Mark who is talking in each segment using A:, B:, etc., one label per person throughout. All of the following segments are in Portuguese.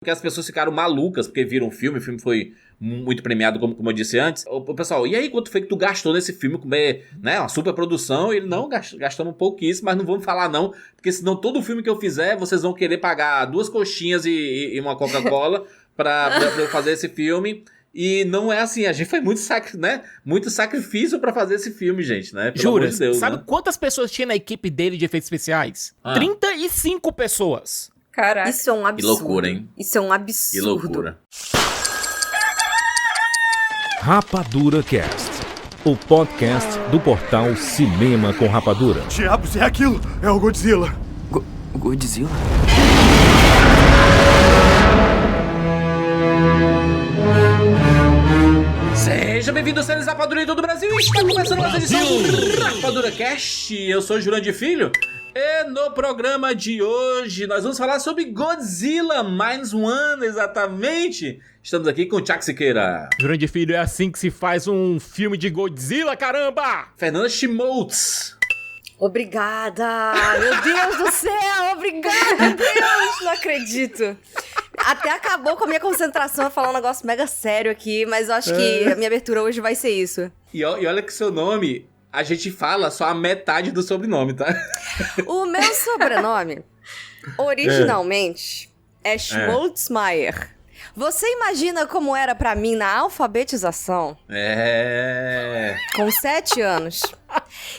A: Porque as pessoas ficaram malucas porque viram o filme foi muito premiado, como eu disse antes. O pessoal, e aí quanto foi que tu gastou nesse filme? Né, uma super produção. Ele, não, gastamos pouquíssimo, mas não vamos falar não, porque senão todo filme que eu fizer, vocês vão querer pagar 2 coxinhas e uma Coca-Cola pra eu fazer esse filme. E não é assim, a gente foi muito sacrifício pra fazer esse filme, gente, né? Pelo
B: Jura,
A: amor de Deus,
B: sabe
A: né?
B: quantas pessoas tinha na equipe dele de efeitos especiais? 35 pessoas.
C: Caraca.
D: Isso é um absurdo.
A: Que loucura, hein?
D: Isso é um absurdo.
A: Que loucura.
E: Rapadura Cast, o podcast do portal Cinema com Rapadura.
F: Diabos, é aquilo! É o Godzilla!
G: Godzilla?
A: Seja bem-vindo, seres Rapadura em todo o Brasil. Está começando mais uma edição do Rapadura Cast. Eu sou o Jurandir Filho. E no programa de hoje nós vamos falar sobre Godzilla Minus One, exatamente. Estamos aqui com o Thiago Siqueira.
B: Jurandir Filho, é assim que se faz um filme de Godzilla, caramba!
A: Fernanda Schmoltz.
D: Obrigada! Meu Deus do céu! Obrigada, Deus! Não acredito. Até acabou com a minha concentração a falar um negócio mega sério aqui, mas eu acho que a minha abertura hoje vai ser isso.
A: E olha que seu nome, a gente fala só a metade do sobrenome, tá?
D: O meu sobrenome, originalmente, é Schmoltzmaier. Você imagina como era pra mim na alfabetização? Com 7 anos.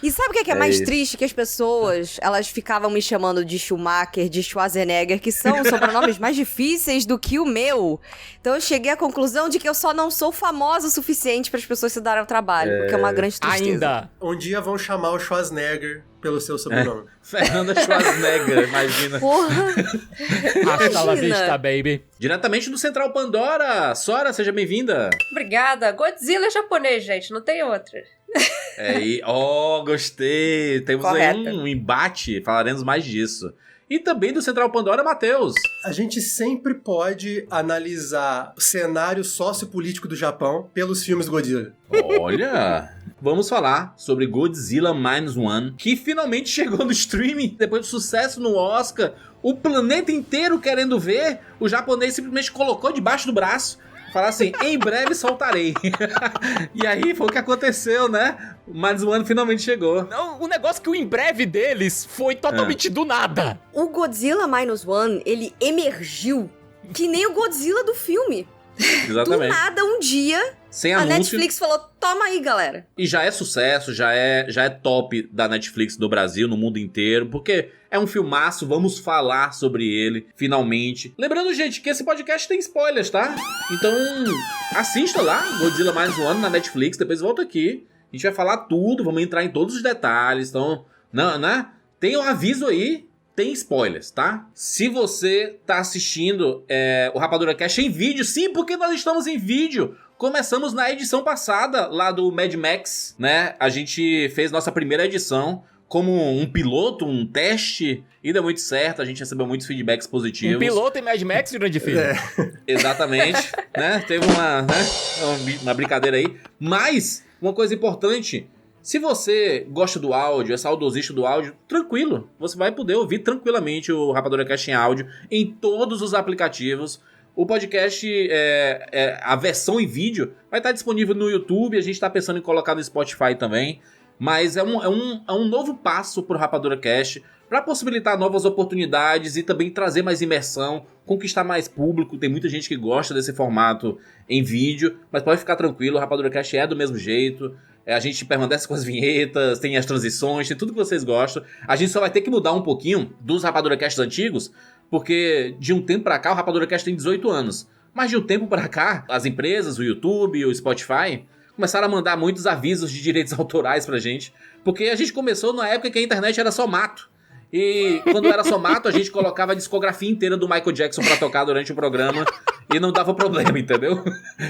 D: E sabe o que é mais triste? Que as pessoas, elas ficavam me chamando de Schumacher, de Schwarzenegger, que são sobrenomes mais difíceis do que o meu. Então eu cheguei à conclusão de que eu só não sou famosa o suficiente para as pessoas se darem ao trabalho, porque é uma grande tristeza.
B: Ainda.
F: Um dia vão chamar o Schwarzenegger pelo seu sobrenome.
A: Fernanda Schwarzenegger, imagina.
D: Porra!
B: Hasta la vista, baby.
A: Diretamente do Central Pandora. Sora, seja bem-vinda.
C: Obrigada. Godzilla é japonês, gente, não tem outra.
A: Gostei. Temos
D: Correto.
A: aí um embate, falaremos mais disso. E também do Central Pandora, Matheus.
F: A gente sempre pode analisar o cenário sociopolítico do Japão pelos filmes Godzilla.
A: Olha, vamos falar sobre Godzilla Minus One, que finalmente chegou no streaming, depois do sucesso no Oscar, o planeta inteiro querendo ver, o japonês simplesmente colocou debaixo do braço, falar assim, em breve soltarei. E aí foi o que aconteceu, né? O Minus One finalmente chegou.
B: Não, o negócio que o em breve deles foi totalmente do nada.
D: O Godzilla Minus One, ele emergiu que nem o Godzilla do filme.
A: Exatamente.
D: Do nada, um dia,
A: Sem
D: a
A: anúncio.
D: Netflix falou, toma aí, galera.
A: E já é sucesso, já é top da Netflix no Brasil, no mundo inteiro, porque é um filmaço, vamos falar sobre ele, finalmente. Lembrando, gente, que esse podcast tem spoilers, tá? Então, assista lá, Godzilla Minus One na Netflix, depois volta aqui. A gente vai falar tudo, vamos entrar em todos os detalhes, então, né? Tem um aviso aí, tem spoilers, tá? Se você tá assistindo o Rapadura Cast em vídeo, sim, porque nós estamos em vídeo. Começamos na edição passada, lá do Mad Max, né? A gente fez nossa primeira edição como um piloto, um teste, e deu muito certo, a gente recebeu muitos feedbacks positivos.
B: Um piloto em Mad Max, Jurandir Filho.
A: Exatamente, né? Teve uma brincadeira aí. Mas, uma coisa importante, se você gosta do áudio, é saudosista do áudio, tranquilo, você vai poder ouvir tranquilamente o Rapadura Cast em áudio em todos os aplicativos. O podcast, a versão em vídeo, vai estar disponível no YouTube, a gente está pensando em colocar no Spotify também. Mas é um novo passo para o Rapadura Cast, para possibilitar novas oportunidades e também trazer mais imersão, conquistar mais público. Tem muita gente que gosta desse formato em vídeo, mas pode ficar tranquilo, o Rapadura Cast é do mesmo jeito. A gente permanece com as vinhetas, tem as transições, tem tudo que vocês gostam. A gente só vai ter que mudar um pouquinho dos Rapadura Casts antigos, porque de um tempo pra cá o Rapadura Cast tem 18 anos. Mas de um tempo pra cá, as empresas, o YouTube, o Spotify, começaram a mandar muitos avisos de direitos autorais pra gente, porque a gente começou na época que a internet era só mato. E quando era só mato, a gente colocava a discografia inteira do Michael Jackson pra tocar durante o programa e não dava problema, entendeu?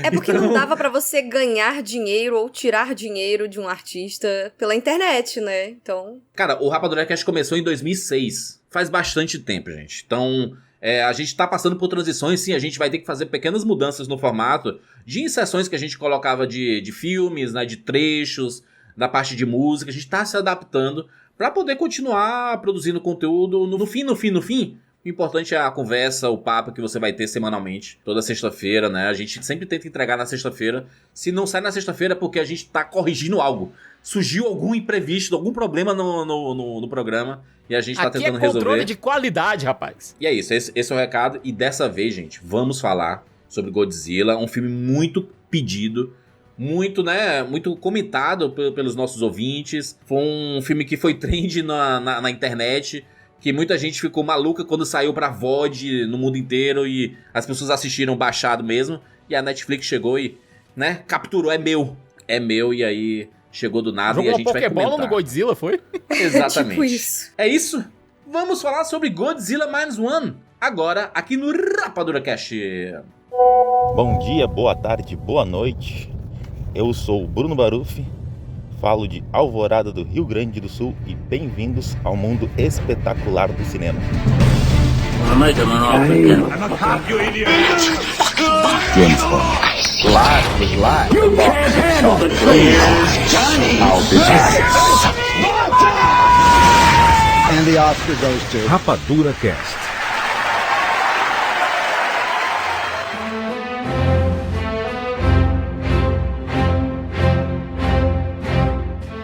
D: É porque não dava pra você ganhar dinheiro ou tirar dinheiro de um artista pela internet, né? Então...
A: Cara, o Rapadura Cast começou em 2006. Faz bastante tempo, gente. Então, a gente tá passando por transições, sim. A gente vai ter que fazer pequenas mudanças no formato de inserções que a gente colocava de filmes, né, de trechos, da parte de música. A gente tá se adaptando pra poder continuar produzindo conteúdo. No fim, O importante é a conversa, o papo que você vai ter semanalmente, toda sexta-feira, né? A gente sempre tenta entregar na sexta-feira. Se não sai na sexta-feira é porque a gente tá corrigindo algo. Surgiu algum imprevisto, algum problema no programa e a gente tá tentando resolver. Aqui é controle
B: de qualidade, rapaz.
A: E é isso, esse é o recado. E dessa vez, gente, vamos falar sobre Godzilla, um filme muito pedido, muito, né, muito comentado pelos nossos ouvintes. Foi um filme que foi trend na internet, que muita gente ficou maluca quando saiu pra VOD no mundo inteiro e as pessoas assistiram baixado mesmo. E a Netflix chegou e, né, capturou, é meu, e aí chegou do nada.
B: Jogou
A: e a gente vai comentar.
B: Jogou uma Pokébola no Godzilla, foi?
A: Exatamente.
D: Tipo isso.
A: É isso? Vamos falar sobre Godzilla Minus One, agora aqui no Rapadura Cast.
G: Bom dia, boa tarde, boa noite. Eu sou o Bruno Baruffi, falo de Alvorada do Rio Grande do Sul e bem-vindos ao mundo espetacular do cinema.
E: Rapadura Cast.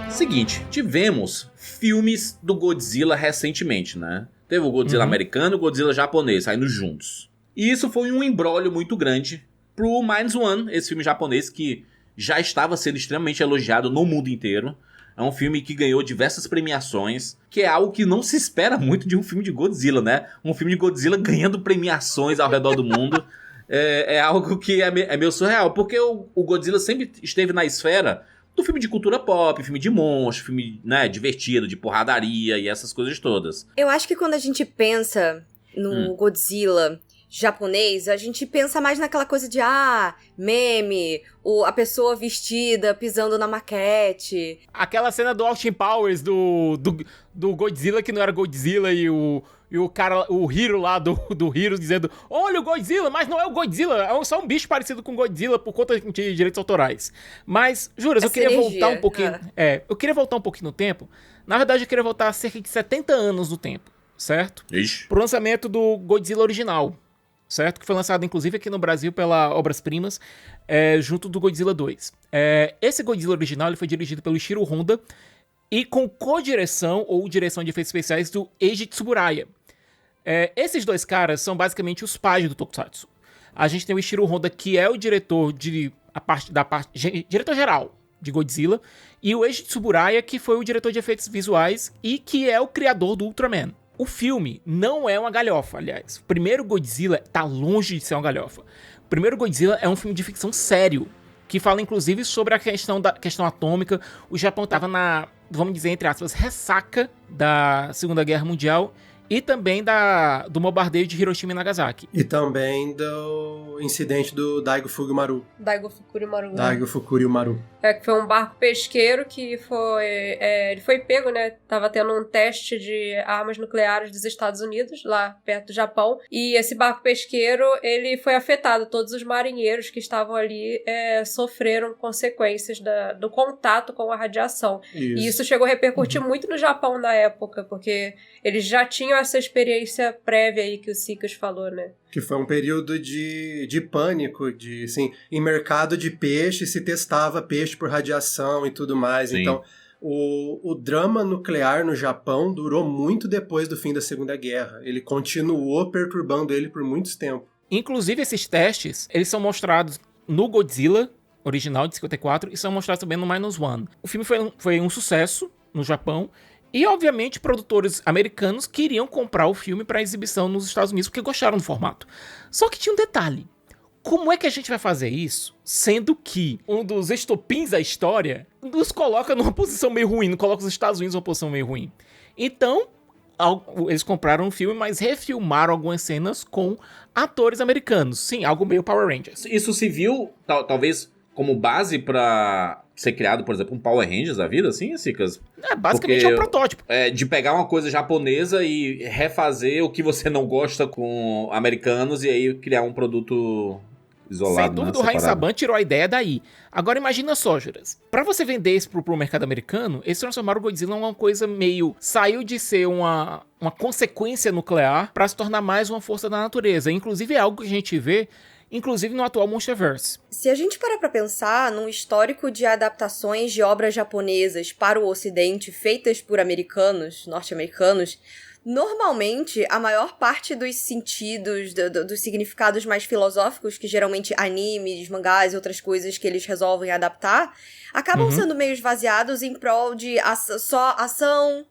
A: Seguinte, tivemos filmes do Godzilla recentemente, né? Teve o Godzilla americano e o Godzilla japonês saindo juntos. E isso foi um imbróglio muito grande pro Minus One, esse filme japonês que já estava sendo extremamente elogiado no mundo inteiro. É um filme que ganhou diversas premiações, que é algo que não se espera muito de um filme de Godzilla, né? Um filme de Godzilla ganhando premiações ao redor do mundo. É algo que é meio surreal, porque o Godzilla sempre esteve na esfera do filme de cultura pop, filme de monstro, filme, né, divertido, de porradaria e essas coisas todas.
D: Eu acho que quando a gente pensa no Godzilla japonês, a gente pensa mais naquela coisa de, meme, a pessoa vestida, pisando na maquete.
B: Aquela cena do Austin Powers, do Godzilla que não era Godzilla e o cara, o Hiro lá do Hiro dizendo, olha o Godzilla, mas não é o Godzilla, é só um bicho parecido com Godzilla por conta de direitos autorais. Mas, juras, eu queria voltar um pouquinho... eu queria voltar um pouquinho no tempo. Na verdade, eu queria voltar cerca de 70 anos no tempo, certo?
A: Ixi.
B: Pro lançamento do Godzilla original, certo? Que foi lançado, inclusive, aqui no Brasil pela Obras Primas, junto do Godzilla 2. Esse Godzilla original ele foi dirigido pelo Ishiro Honda e com co-direção ou direção de efeitos especiais do Eiji Tsuburaya. Esses dois caras são basicamente os pais do Tokusatsu. A gente tem o Ishiro Honda, que é o diretor diretor geral de Godzilla, e o Eiji Tsuburaya, que foi o diretor de efeitos visuais e que é o criador do Ultraman. O filme não é uma galhofa, aliás. O primeiro Godzilla tá longe de ser uma galhofa. O primeiro Godzilla é um filme de ficção sério, que fala inclusive sobre a questão atômica. O Japão tava na, vamos dizer, entre aspas, ressaca da Segunda Guerra Mundial e também do bombardeio de Hiroshima e Nagasaki.
F: E também do incidente do Daigo Fukurimaru.
C: Daigo Fukurimaru.
F: Daigo Fukurimaru.
C: Que foi um barco pesqueiro que ele foi pego, né? Tava tendo um teste de armas nucleares dos Estados Unidos, lá perto do Japão. E esse barco pesqueiro, ele foi afetado. Todos os marinheiros que estavam ali sofreram consequências do contato com a radiação.
F: Isso.
C: E isso chegou a repercutir muito no Japão na época, porque eles já tinham essa experiência prévia aí que o Sikas falou, né?
F: Que foi um período de pânico, assim, em mercado de peixe se testava peixe por radiação e tudo mais.
A: Sim.
F: Então, o drama nuclear no Japão durou muito depois do fim da Segunda Guerra. Ele continuou perturbando ele por muito tempo.
B: Inclusive, esses testes, eles são mostrados no Godzilla original de 54 e são mostrados também no Minus One. O filme foi um sucesso no Japão. E, obviamente, produtores americanos queriam comprar o filme para exibição nos Estados Unidos porque gostaram do formato. Só que tinha um detalhe. Como é que a gente vai fazer isso, sendo que um dos estopins da história nos coloca numa posição meio ruim, não coloca os Estados Unidos numa posição meio ruim? Então, eles compraram um filme, mas refilmaram algumas cenas com atores americanos. Sim, algo meio Power Rangers.
A: Isso se viu, talvez, como base pra ser criado, por exemplo, um Power Rangers da vida, assim, Sikas?
B: Basicamente é um protótipo.
A: De pegar uma coisa japonesa e refazer o que você não gosta com americanos e aí criar um produto isolado.
B: Sem dúvida, o Rain Saban tirou a ideia daí. Agora imagina só, Juras. Pra você vender isso pro mercado americano, eles transformaram o Godzilla em uma coisa meio... Saiu de ser uma consequência nuclear pra se tornar mais uma força da natureza. Inclusive é algo que a gente vê, inclusive no atual Monsterverse.
D: Se a gente parar pra pensar num histórico de adaptações de obras japonesas para o ocidente feitas por americanos, norte-americanos, normalmente, a maior parte dos sentidos, dos significados mais filosóficos, que geralmente animes, mangás e outras coisas que eles resolvem adaptar, acabam sendo meio esvaziados em prol de só ação,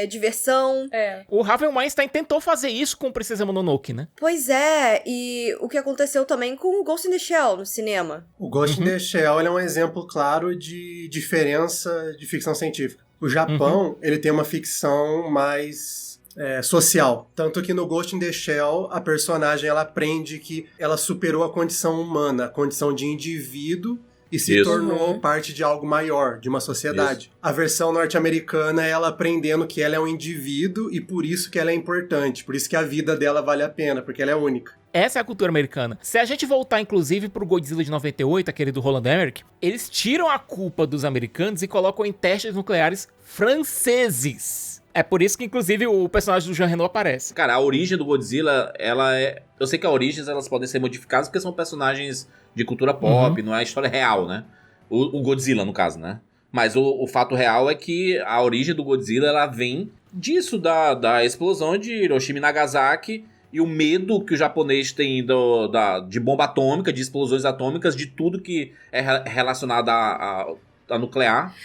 D: diversão.
B: O Harvey Weinstein tentou fazer isso com Princesa Mononoke, né?
D: Pois é, e o que aconteceu também com Ghost in the Shell no cinema.
F: O Ghost in the Shell é um exemplo claro de diferença de ficção científica. O Japão, ele tem uma ficção mais social. Tanto que no Ghost in the Shell, a personagem ela aprende que ela superou a condição humana, a condição de indivíduo, e se tornou parte de algo maior, de uma sociedade. Isso. A versão norte-americana é ela aprendendo que ela é um indivíduo e por isso que ela é importante, por isso que a vida dela vale a pena, porque ela é única.
B: Essa é a cultura americana. Se a gente voltar, inclusive, pro Godzilla de 98, aquele do Roland Emmerich, eles tiram a culpa dos americanos e colocam em testes nucleares franceses. É por isso que, inclusive, o personagem do Jean Reno aparece.
A: Cara, a origem do Godzilla, ela é... Eu sei que as origens, elas podem ser modificadas porque são personagens de cultura pop, não é a história real, né? O Godzilla, no caso, né? Mas o fato real é que a origem do Godzilla, ela vem disso, da explosão de Hiroshima e Nagasaki, e o medo que o japonês tem de bomba atômica, de explosões atômicas, de tudo que é relacionado a nuclear.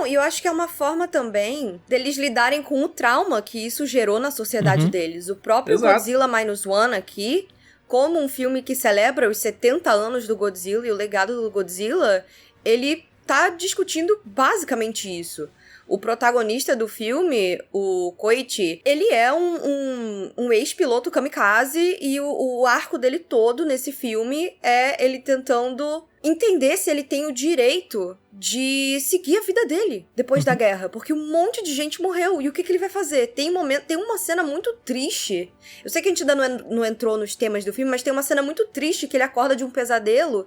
D: E eu acho que é uma forma também deles lidarem com o trauma que isso gerou na sociedade deles. O próprio Godzilla Minus One aqui, como um filme que celebra os 70 anos do Godzilla e o legado do Godzilla, ele tá discutindo basicamente isso. O protagonista do filme, o Koichi, ele é um ex-piloto kamikaze e o arco dele todo nesse filme é ele tentando entender se ele tem o direito de seguir a vida dele depois da guerra, porque um monte de gente morreu, e o que ele vai fazer? Tem uma cena muito triste, eu sei que a gente ainda não entrou nos temas do filme, mas tem uma cena muito triste que ele acorda de um pesadelo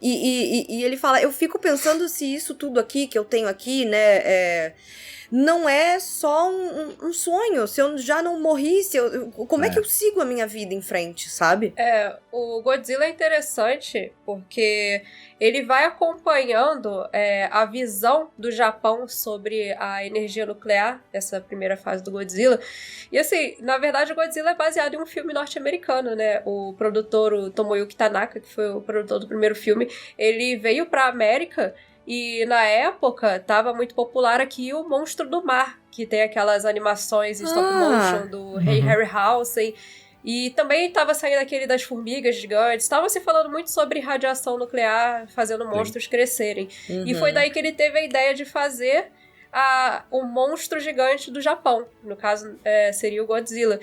D: e ele fala, eu fico pensando se isso tudo aqui que eu tenho aqui, né, não é só um sonho, se eu já não morri, como é que eu sigo a minha vida em frente, sabe?
C: O Godzilla é interessante porque ele vai acompanhando a visão do Japão sobre a energia nuclear, essa primeira fase do Godzilla. E assim, na verdade o Godzilla é baseado em um filme norte-americano, né? O produtor, o Tomoyuki Tanaka, que foi o produtor do primeiro filme, ele veio pra América. E na época, tava muito popular aqui o Monstro do Mar, que tem aquelas animações stop motion do Ray Harryhausen. E também tava saindo aquele das formigas gigantes. Estavam se falando muito sobre radiação nuclear, fazendo monstros crescerem. E foi daí que ele teve a ideia de fazer o monstro gigante do Japão. No caso, seria o Godzilla.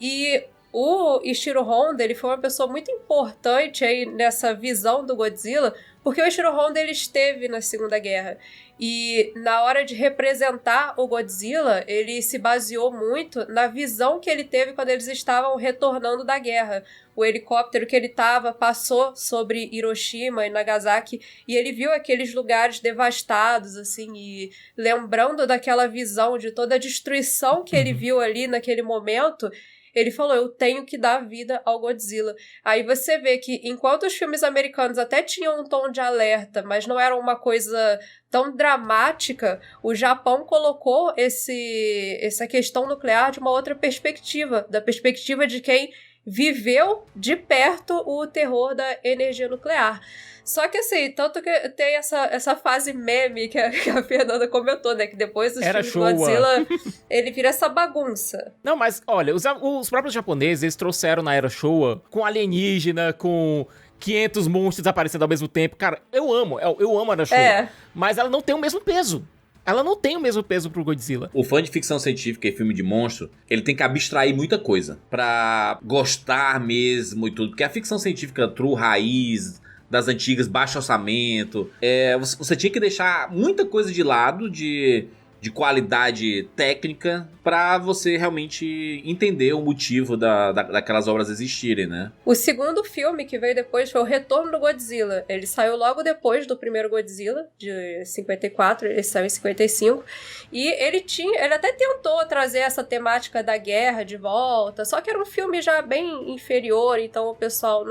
C: E o Ishiro Honda, ele foi uma pessoa muito importante aí nessa visão do Godzilla, porque o Ishiro Honda, ele esteve na Segunda Guerra. E na hora de representar o Godzilla, ele se baseou muito na visão que ele teve quando eles estavam retornando da guerra. O helicóptero que ele estava passou sobre Hiroshima e Nagasaki e ele viu aqueles lugares devastados, assim, e lembrando daquela visão de toda a destruição que ele viu ali naquele momento, ele falou, eu tenho que dar vida ao Godzilla. Aí você vê que, enquanto os filmes americanos até tinham um tom de alerta, mas não era uma coisa tão dramática, o Japão colocou essa questão nuclear de uma outra perspectiva, da perspectiva de quem viveu de perto o terror da energia nuclear. Só que assim, tanto que tem essa fase meme que a Fernanda comentou, né? Que depois dos filmes do Godzilla, ele vira essa bagunça.
B: Não, mas olha, os próprios japoneses, eles trouxeram na Era Showa com alienígena, com 500 monstros aparecendo ao mesmo tempo. Cara, eu amo a Era Showa. Mas ela não tem o mesmo peso. Ela não tem o mesmo peso pro Godzilla.
A: O fã de ficção científica e filme de monstro, ele tem que abstrair muita coisa pra gostar mesmo e tudo. Porque a ficção científica true, raiz, das antigas, baixo orçamento, você tinha que deixar muita coisa de lado de de qualidade técnica pra você realmente entender o motivo daquelas obras existirem, né?
C: O segundo filme que veio depois foi o Retorno do Godzilla. Ele saiu logo depois do primeiro Godzilla, de 54, ele saiu em 55. E ele até tentou trazer essa temática da guerra de volta, só que era um filme já bem inferior, então o pessoal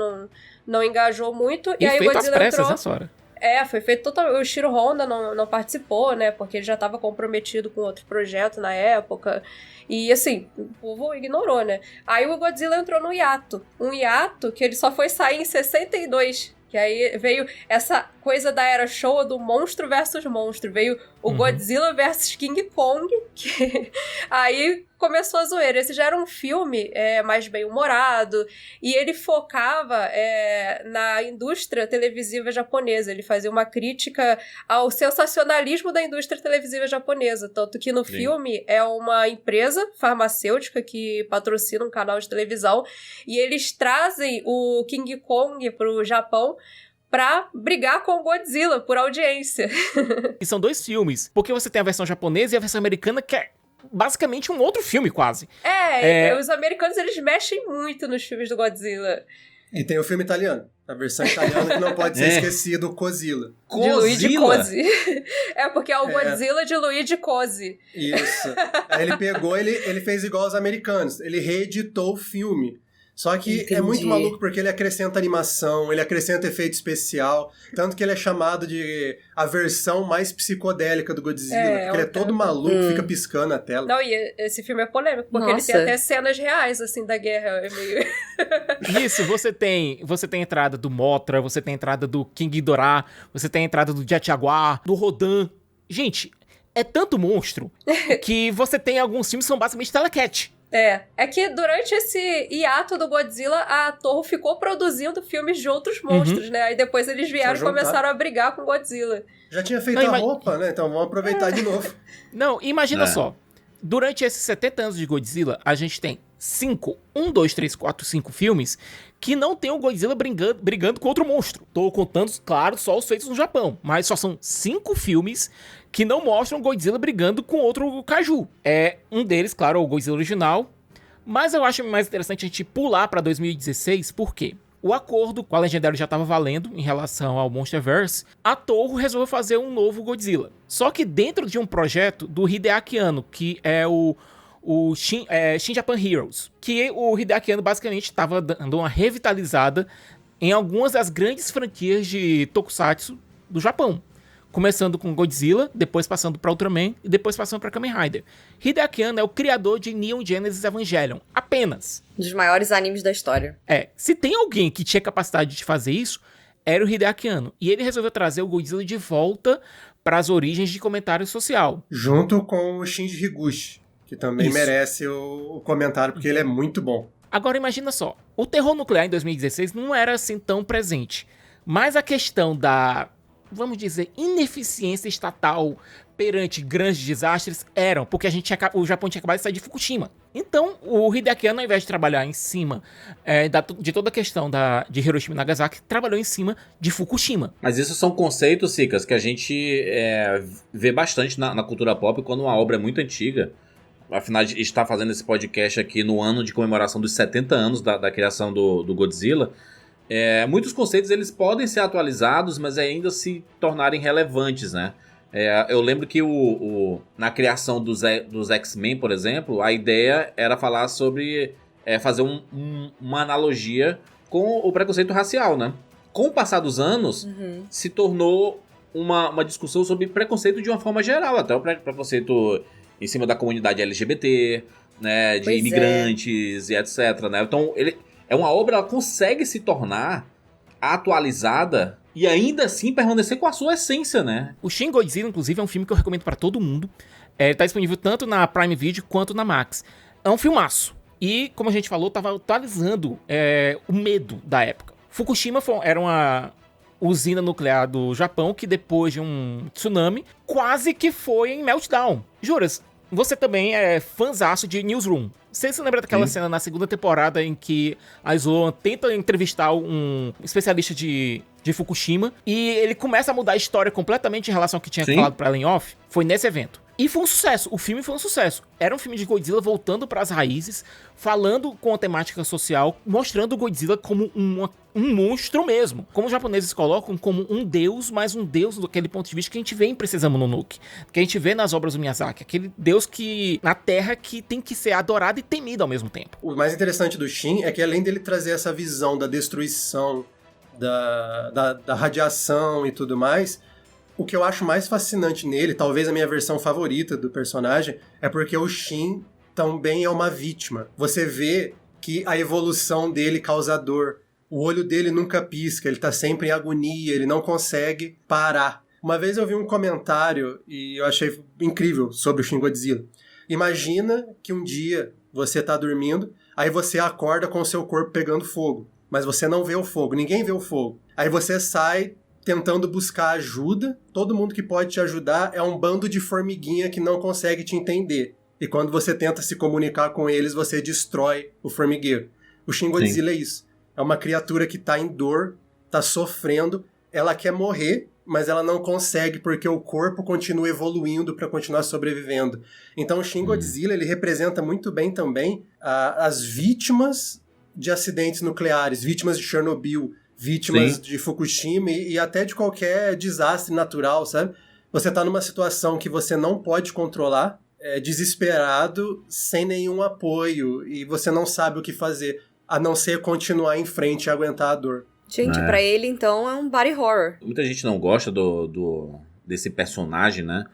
C: não engajou muito. E aí o Godzilla
B: pressas,
C: entrou...
B: né, Sora?
C: Foi feito totalmente... O Shiro Honda não participou, né? Porque ele já estava comprometido com outro projeto na época. E, assim, o povo ignorou, né? Aí o Godzilla entrou no hiato. Um hiato que ele só foi sair em 62. Que aí veio essa coisa da era Showa do monstro versus monstro. Veio o Godzilla versus King Kong, que aí começou a zoeira. Esse já era um filme mais bem-humorado, e ele focava na indústria televisiva japonesa. Ele fazia uma crítica ao sensacionalismo da indústria televisiva japonesa. Tanto que no filme é uma empresa farmacêutica que patrocina um canal de televisão, e eles trazem o King Kong pro Japão pra brigar com o Godzilla por audiência.
B: E são 2 filmes, porque você tem a versão japonesa e a versão americana, que é basicamente um outro filme, quase.
C: Os americanos, eles mexem muito nos filmes do Godzilla.
F: E tem o filme italiano. A versão italiana que não pode ser esquecido, Godzilla.
C: De Luigi Cozzi. Porque é o Godzilla de Luigi Cozzi.
F: Isso. Aí ele pegou, ele fez igual aos americanos. Ele reeditou o filme. Só que
D: Entendi.
F: É muito maluco porque ele acrescenta animação, ele acrescenta efeito especial, tanto que ele é chamado de a versão mais psicodélica do Godzilla, porque ele é todo maluco, fica piscando na tela.
C: Não, e esse filme é polêmico, porque ele tem até cenas reais, assim, da guerra.
B: Isso, você tem a entrada do Mothra, você tem a entrada do King Ghidorah, você tem a entrada do Jet Jaguar, do Rodan. Gente, é tanto monstro que você tem alguns filmes que são basicamente telecat.
C: É que durante esse hiato do Godzilla, a Toho ficou produzindo filmes de outros monstros, né? Aí depois eles vieram e começaram a brigar com o Godzilla.
F: Já tinha feito a roupa, né? Então vamos aproveitar de novo.
B: Não, imagina só. Durante esses 70 anos de Godzilla, a gente tem 5 filmes que não tem o Godzilla brigando com outro monstro. Tô contando, claro, só os feitos no Japão, mas só são 5 filmes que não mostram o Godzilla brigando com outro kaiju. Um deles, claro, é o Godzilla original, mas eu acho mais interessante a gente pular pra 2016, por quê? O acordo com a Legendary já estava valendo em relação ao Monsterverse. A Toho resolveu fazer um novo Godzilla. Só que dentro de um projeto do Hideaki Anno, que é o Shin Japan Heroes, que o Hideaki Anno basicamente estava dando uma revitalizada em algumas das grandes franquias de Tokusatsu do Japão. Começando com Godzilla, depois passando para Ultraman e depois passando para Kamen Rider. Hideaki Anno é o criador de Neon Genesis Evangelion, apenas.
D: Um dos maiores animes da história.
B: Se tem alguém que tinha capacidade de fazer isso, era o Hideaki Anno. E ele resolveu trazer o Godzilla de volta para as origens de comentário social.
F: Junto com o Shinji Higuchi, que também merece o comentário, porque ele é muito bom.
B: Agora imagina só, o terror nuclear em 2016 não era assim tão presente, mas a questão da, vamos dizer, ineficiência estatal perante grandes desastres eram, porque o Japão tinha acabado de sair de Fukushima. Então, o Hideaki Anno, ao invés de trabalhar em cima de toda a questão de Hiroshima e Nagasaki, trabalhou em cima de Fukushima.
A: Mas isso são conceitos, Sicas, que a gente vê bastante na cultura pop quando uma obra é muito antiga. Afinal, a gente está fazendo esse podcast aqui no ano de comemoração dos 70 anos da criação do Godzilla. Muitos conceitos eles podem ser atualizados, mas ainda se tornarem relevantes, né? Eu lembro que na criação dos X-Men, por exemplo, a ideia era falar sobre fazer uma analogia com o preconceito racial, né? Com o passar dos anos, se tornou uma discussão sobre preconceito de uma forma geral, até o preconceito em cima da comunidade LGBT, né, de imigrantes e etc, né? Então, uma obra, ela consegue se tornar atualizada e ainda assim permanecer com a sua essência, né?
B: O Shin Godzilla, inclusive, é um filme que eu recomendo pra todo mundo. Ele tá disponível tanto na Prime Video quanto na Max. É um filmaço. E, como a gente falou, tava atualizando o medo da época. Fukushima era uma usina nuclear do Japão que, depois de um tsunami, quase que foi em meltdown. Juras, você também é fãzaço de Newsroom. Você se lembra daquela cena na segunda temporada em que a Sloan tenta entrevistar um especialista de Fukushima e ele começa a mudar a história completamente em relação ao que tinha falado pra ela em off? Foi nesse evento. E foi um sucesso, o filme foi um sucesso. Era um filme de Godzilla voltando para as raízes, falando com a temática social, mostrando o Godzilla como um monstro mesmo. Como os japoneses colocam, como um deus, mas um deus daquele ponto de vista que a gente vê em Princesa Mononoke, que a gente vê nas obras do Miyazaki. Aquele deus que, na Terra, que tem que ser adorado e temido ao mesmo tempo.
F: O mais interessante do Shin é que além dele trazer essa visão da destruição, da radiação e tudo mais... O que eu acho mais fascinante nele, talvez a minha versão favorita do personagem, é porque o Shin também é uma vítima. Você vê que a evolução dele causa dor. O olho dele nunca pisca, ele tá sempre em agonia, ele não consegue parar. Uma vez eu vi um comentário e eu achei incrível sobre o Shin Godzilla. Imagina que um dia você tá dormindo, aí você acorda com o seu corpo pegando fogo, mas você não vê o fogo, ninguém vê o fogo. Aí você sai tentando buscar ajuda, todo mundo que pode te ajudar é um bando de formiguinha que não consegue te entender. E quando você tenta se comunicar com eles, você destrói o formigueiro. O Shin Godzilla é isso. É uma criatura que tá em dor, tá sofrendo, ela quer morrer, mas ela não consegue porque o corpo continua evoluindo para continuar sobrevivendo. Então o Shin Godzilla, ele representa muito bem também as vítimas de acidentes nucleares, vítimas de Chernobyl, vítimas de Fukushima e até de qualquer desastre natural, sabe? Você tá numa situação que você não pode controlar, desesperado, sem nenhum apoio, e você não sabe o que fazer, a não ser continuar em frente e aguentar a dor.
D: Gente, pra ele, então, é um body horror.
A: Muita gente não gosta desse personagem, né?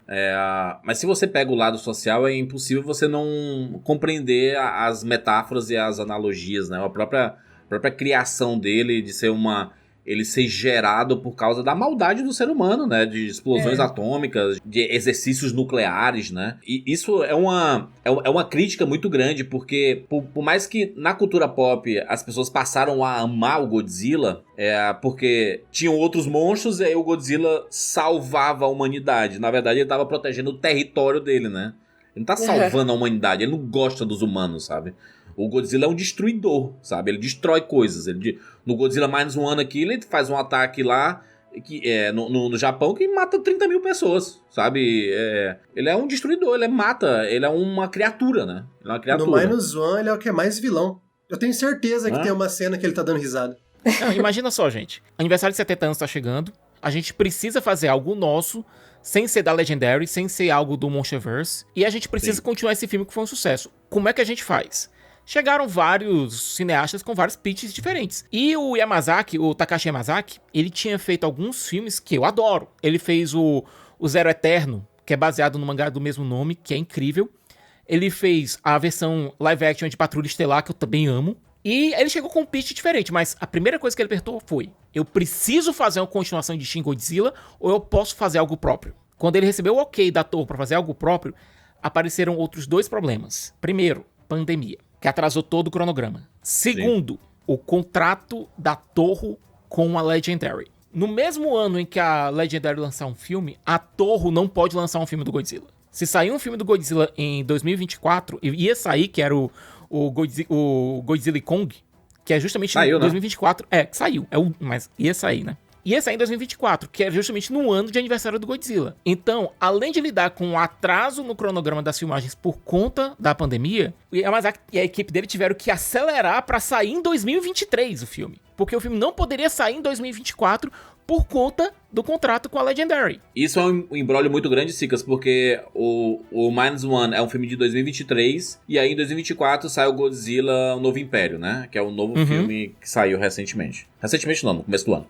A: Mas se você pega o lado social, é impossível você não compreender as metáforas e as analogias, né? A própria criação dele, de ser ele ser gerado por causa da maldade do ser humano, né? De explosões atômicas, de exercícios nucleares, né? E isso é uma crítica muito grande, porque por mais que na cultura pop as pessoas passaram a amar o Godzilla, porque tinham outros monstros e aí o Godzilla salvava a humanidade. Na verdade, ele estava protegendo o território dele, né? Ele não tá salvando a humanidade, ele não gosta dos humanos, sabe? O Godzilla é um destruidor, sabe? Ele destrói coisas. No Godzilla -1 aqui, ele faz um ataque lá no Japão que mata 30 mil pessoas, sabe? Ele é um destruidor, ele é uma criatura, né? Ele é uma criatura.
F: No -1 ele é o que é mais vilão. Eu tenho certeza que tem uma cena que ele tá dando risada.
B: Não, imagina só, gente. Aniversário de 70 anos tá chegando. A gente precisa fazer algo nosso, sem ser da Legendary, sem ser algo do Monsterverse. E a gente precisa continuar esse filme que foi um sucesso. Como é que a gente faz? Chegaram vários cineastas com vários pitches diferentes. E o Takashi Yamazaki, ele tinha feito alguns filmes que eu adoro. Ele fez o Zero Eterno, que é baseado no mangá do mesmo nome, que é incrível. Ele fez a versão live action de Patrulha Estelar, que eu também amo. E ele chegou com um pitch diferente, mas a primeira coisa que ele apertou foi: eu preciso fazer uma continuação de Shin Godzilla ou eu posso fazer algo próprio? Quando ele recebeu o ok da Toho para fazer algo próprio, apareceram outros dois problemas. Primeiro, pandemia, que atrasou todo o cronograma. Segundo, o contrato da Toho com a Legendary. No mesmo ano em que a Legendary lançar um filme, a Toho não pode lançar um filme do Godzilla. Se sair um filme do Godzilla em 2024, ia sair, que era o Godzilla e Kong, que é justamente em 2024. Né? Saiu. Mas ia sair, né? Ia sair em 2024, que é justamente no ano de aniversário do Godzilla. Então, além de lidar com o atraso no cronograma das filmagens por conta da pandemia, o Yamazaki e a equipe dele tiveram que acelerar para sair em 2023 o filme. Porque o filme não poderia sair em 2024 por conta do contrato com a Legendary.
A: Isso é um imbróglio muito grande, Cicas, porque o -1 é um filme de 2023, e aí em 2024 sai o Godzilla, o Novo Império, né? Que é o novo filme que saiu recentemente. Recentemente não, no começo do ano.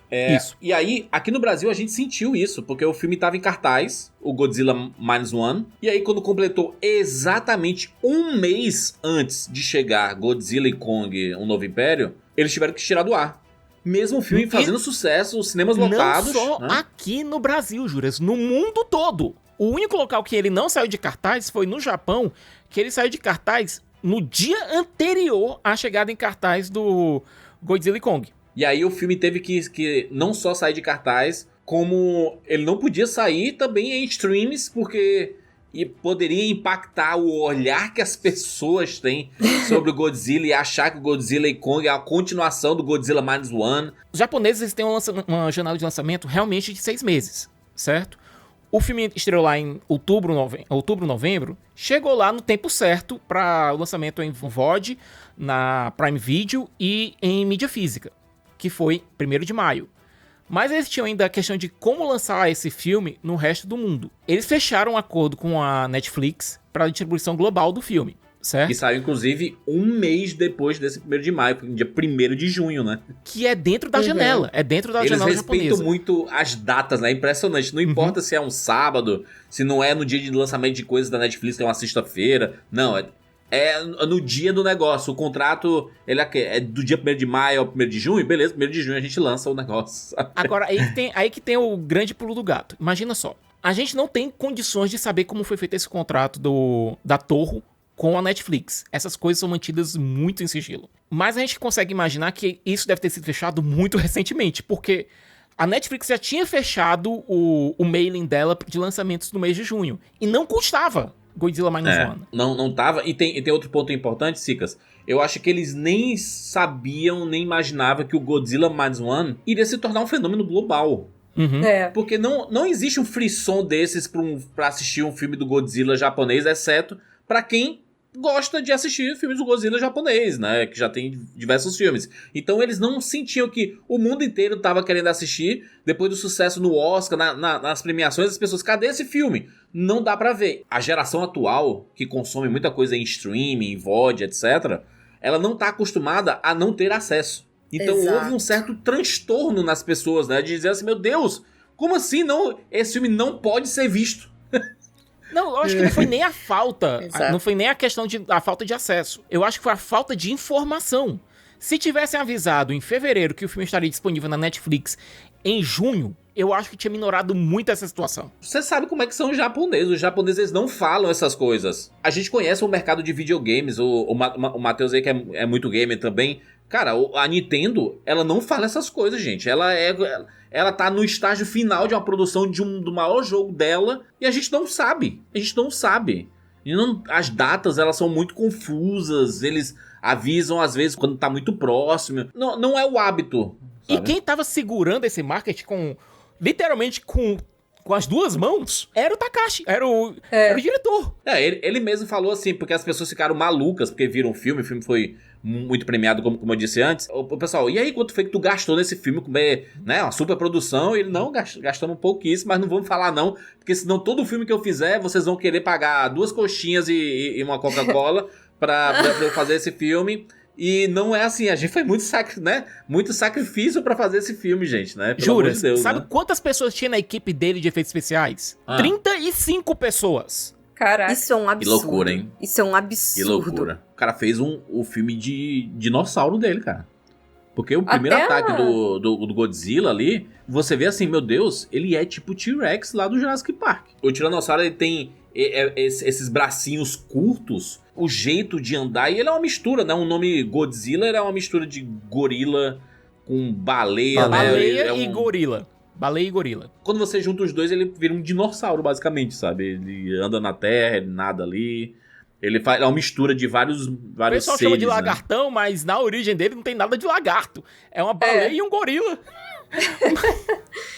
B: Isso.
A: E aí, aqui no Brasil, a gente sentiu isso, porque o filme estava em cartaz, o Godzilla -1, e aí quando completou exatamente um mês antes de chegar Godzilla e Kong, um Novo Império, eles tiveram que tirar do ar. Mesmo o filme fazendo sucesso, os cinemas lotados.
B: Não só aqui no Brasil, Juras, no mundo todo. O único local que ele não saiu de cartaz foi no Japão, que ele saiu de cartaz no dia anterior à chegada em cartaz do Godzilla e Kong.
A: E aí o filme teve que não só sair de cartaz, como ele não podia sair também em streams, porque poderia impactar o olhar que as pessoas têm sobre o Godzilla e achar que o Godzilla e Kong é a continuação do Godzilla -1.
B: Os japoneses têm uma janela de lançamento realmente de 6 meses, certo? O filme estreou lá em outubro, novembro. Chegou lá no tempo certo para o lançamento em VOD, na Prime Video e em mídia física, que foi 1º de maio. Mas eles tinham ainda a questão de como lançar esse filme no resto do mundo. Eles fecharam um acordo com a Netflix para a distribuição global do filme, certo?
A: Que saiu, inclusive, um mês depois desse 1º de maio, dia 1º de junho, né?
B: Que é dentro da janela. É dentro da janela japonesa.
A: Eles respeitam muito as datas, né? É impressionante. Não importa se é um sábado, se não é no dia de lançamento de coisas da Netflix, que é uma sexta-feira. Não, é no dia do negócio. O contrato ele é do dia 1º de maio ao 1º de junho. Beleza, 1º de junho a gente lança o negócio.
B: Agora, aí que tem o grande pulo do gato. Imagina só. A gente não tem condições de saber como foi feito esse contrato da Toho com a Netflix. Essas coisas são mantidas muito em sigilo. Mas a gente consegue imaginar que isso deve ter sido fechado muito recentemente, porque a Netflix já tinha fechado o mailing dela de lançamentos no mês de junho. E não custava Godzilla Minus One.
A: Não tava. E tem outro ponto importante, Sicas. Eu acho que eles nem sabiam, nem imaginavam que o Godzilla Minus One iria se tornar um fenômeno global.
B: Uhum.
A: Porque não existe um frisson desses pra assistir um filme do Godzilla japonês, exceto pra quem gosta de assistir filmes do Godzilla japonês, né? Que já tem diversos filmes. Então eles não sentiam que o mundo inteiro tava querendo assistir. Depois do sucesso no Oscar, nas premiações, as pessoas, cadê esse filme? Não dá pra ver. A geração atual, que consome muita coisa em streaming, em VOD, etc., ela não tá acostumada a não ter acesso. Então houve um certo transtorno nas pessoas, né? De dizer assim, meu Deus, como assim esse filme não pode ser visto?
B: Não, eu acho que não foi nem a falta. Não foi nem a questão da falta de acesso. Eu acho que foi a falta de informação. Se tivessem avisado em fevereiro que o filme estaria disponível na Netflix em junho, eu acho que tinha minorado muito essa situação.
A: Você sabe como é que são os japoneses. Os japoneses eles não falam essas coisas. A gente conhece o mercado de videogames. O Matheus aí, que é muito gamer também. Cara, a Nintendo, ela não fala essas coisas, gente. Ela tá no estágio final de uma produção do maior jogo dela e a gente não sabe. As datas, elas são muito confusas. Eles avisam, às vezes, quando tá muito próximo. Não é o hábito. Sabe?
B: E quem tava segurando esse marketing literalmente com as duas mãos, era o Takashi, era o diretor.
A: Ele mesmo falou assim, porque as pessoas ficaram malucas, porque viram o filme foi muito premiado, como eu disse antes. O pessoal, e aí, quanto foi que tu gastou nesse filme? Né, uma super produção, e ele, não, gastamos um pouquíssimo, mas não vamos falar não, porque senão todo filme que eu fizer, vocês vão querer pagar 2 coxinhas e uma Coca-Cola pra eu fazer esse filme. E não é assim, a gente foi muito sacrifício pra fazer esse filme, gente, né? Pelo
B: Jura,
A: amor de Deus,
B: sabe
A: né?
B: Quantas pessoas tinha na equipe dele de efeitos especiais? 35 pessoas.
C: Caraca.
D: Isso é um absurdo.
A: Que loucura, hein?
D: Isso é um absurdo.
A: Que loucura. O cara fez o filme de dinossauro dele, cara. Porque o primeiro ataque do Godzilla ali, você vê assim, meu Deus, ele é tipo o T-Rex lá do Jurassic Park. O Tiranossauro, ele tem esses bracinhos curtos, o jeito de andar, e ele é uma mistura, né? O nome Godzilla é uma mistura de gorila com baleia, né?
B: Baleia e gorila. Baleia e gorila.
A: Quando você junta os dois, ele vira um dinossauro, basicamente, sabe? Ele anda na terra, ele nada ali. Ele é uma mistura de vários seres,
B: o pessoal chama de
A: né?
B: lagartão, mas na origem dele não tem nada de lagarto. É uma baleia e um gorila.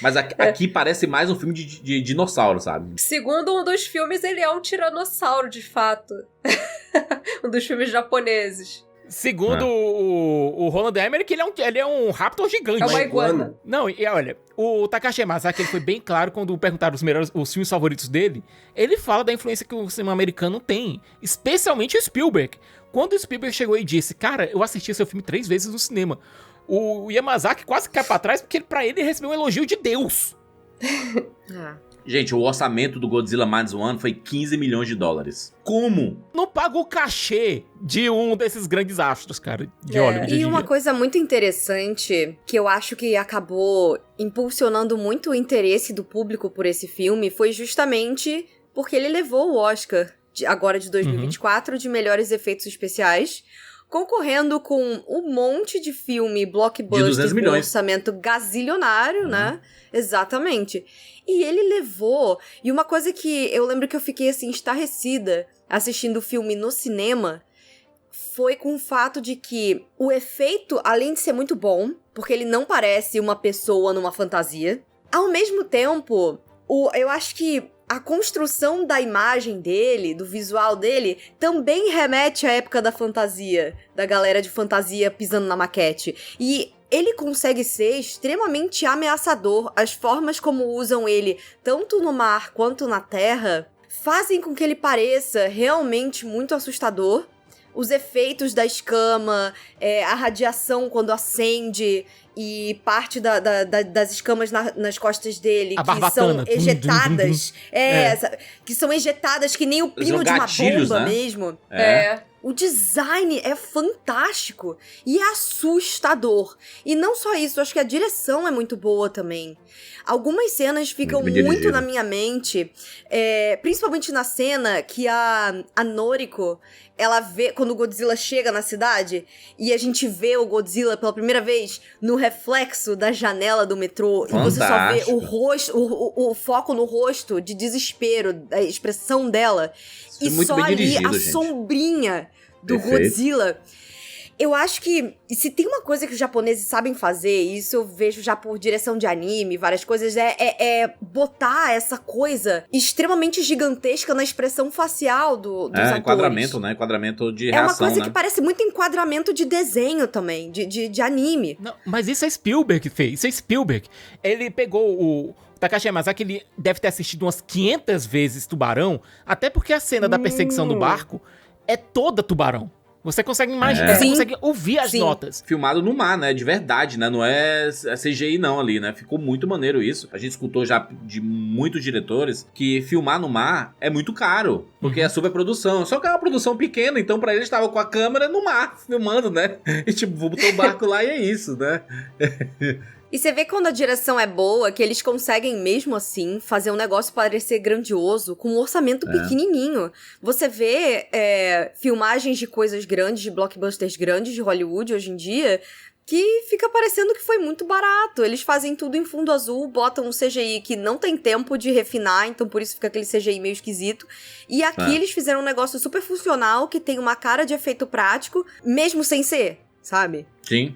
A: Mas aqui parece mais um filme de dinossauro, sabe?
C: Segundo um dos filmes, ele é um tiranossauro, de fato. Um dos filmes japoneses.
B: Segundo o Roland Emmerich, ele é um raptor gigante.
C: É uma iguana.
B: Não, e olha, o Takashi Yamazaki, ele foi bem claro quando perguntaram os filmes favoritos dele. Ele fala da influência que o cinema americano tem, especialmente o Spielberg. Quando o Spielberg chegou e disse, cara, eu assisti seu filme 3 vezes no cinema, o Yamazaki quase cai pra trás, porque pra ele recebeu um elogio de Deus.
A: Gente, o orçamento do Godzilla Minus One foi 15 milhões de dólares. Como?
B: Não paga o cachê de um desses grandes astros, cara, de Hollywood.
D: E uma coisa muito interessante, que eu acho que acabou impulsionando muito o interesse do público por esse filme, foi justamente porque ele levou o Oscar, agora de 2024, de melhores efeitos especiais, concorrendo com um monte de filme blockbuster com orçamento gazilionário, né? Exatamente. E ele levou... E uma coisa que eu lembro que eu fiquei, assim, estarrecida assistindo o filme no cinema foi com o fato de que o efeito, além de ser muito bom, porque ele não parece uma pessoa numa fantasia, ao mesmo tempo, Eu acho que a construção da imagem dele, do visual dele, também remete à época da fantasia, da galera de fantasia pisando na maquete. E ele consegue ser extremamente ameaçador. As formas como usam ele, tanto no mar quanto na terra, fazem com que ele pareça realmente muito assustador. Os efeitos da escama, a radiação quando acende e parte das escamas nas costas dele, que são ejetadas. Que são ejetadas que nem o pino de uma bomba, né? Mesmo. O design é fantástico e é assustador. E não só isso, acho que a direção é muito boa também. Algumas cenas ficam muito na minha mente, principalmente na cena que a Noriko, ela vê, quando o Godzilla chega na cidade, e a gente vê o Godzilla pela primeira vez no reflexo da janela do metrô, fantástico. E você só vê o rosto, o foco no rosto de desespero, a expressão dela, e muito só ali dirigido, a sombrinha do Godzilla. Eu acho que, se tem uma coisa que os japoneses sabem fazer, isso eu vejo já por direção de anime, várias coisas, é botar essa coisa extremamente gigantesca na expressão facial dos atores.
A: Enquadramento, né? Enquadramento de reação,
D: é uma coisa que parece muito enquadramento de desenho também, de anime.
B: Não, mas isso é Spielberg que fez, isso é Spielberg. Ele pegou o Takashi Yamazaki, ele deve ter assistido umas 500 vezes Tubarão, até porque a cena da perseguição do barco é toda Tubarão. Você consegue imaginar, você consegue ouvir as notas.
A: Filmado no mar, né? De verdade, né? Não é CGI não ali, né? Ficou muito maneiro isso. A gente escutou já de muitos diretores que filmar no mar é muito caro, porque é superprodução. Só que é uma produção pequena, então pra eles estavam com a câmera no mar, filmando, né? E tipo, botou o barco lá e é isso, né?
D: E você vê quando a direção é boa, que eles conseguem mesmo assim fazer um negócio parecer grandioso, com um orçamento pequenininho. Você vê filmagens de coisas grandes, de blockbusters grandes de Hollywood hoje em dia, que fica parecendo que foi muito barato. Eles fazem tudo em fundo azul, botam um CGI que não tem tempo de refinar, então por isso fica aquele CGI meio esquisito. E aqui eles fizeram um negócio super funcional, que tem uma cara de efeito prático, mesmo sem ser, sabe?
A: Sim.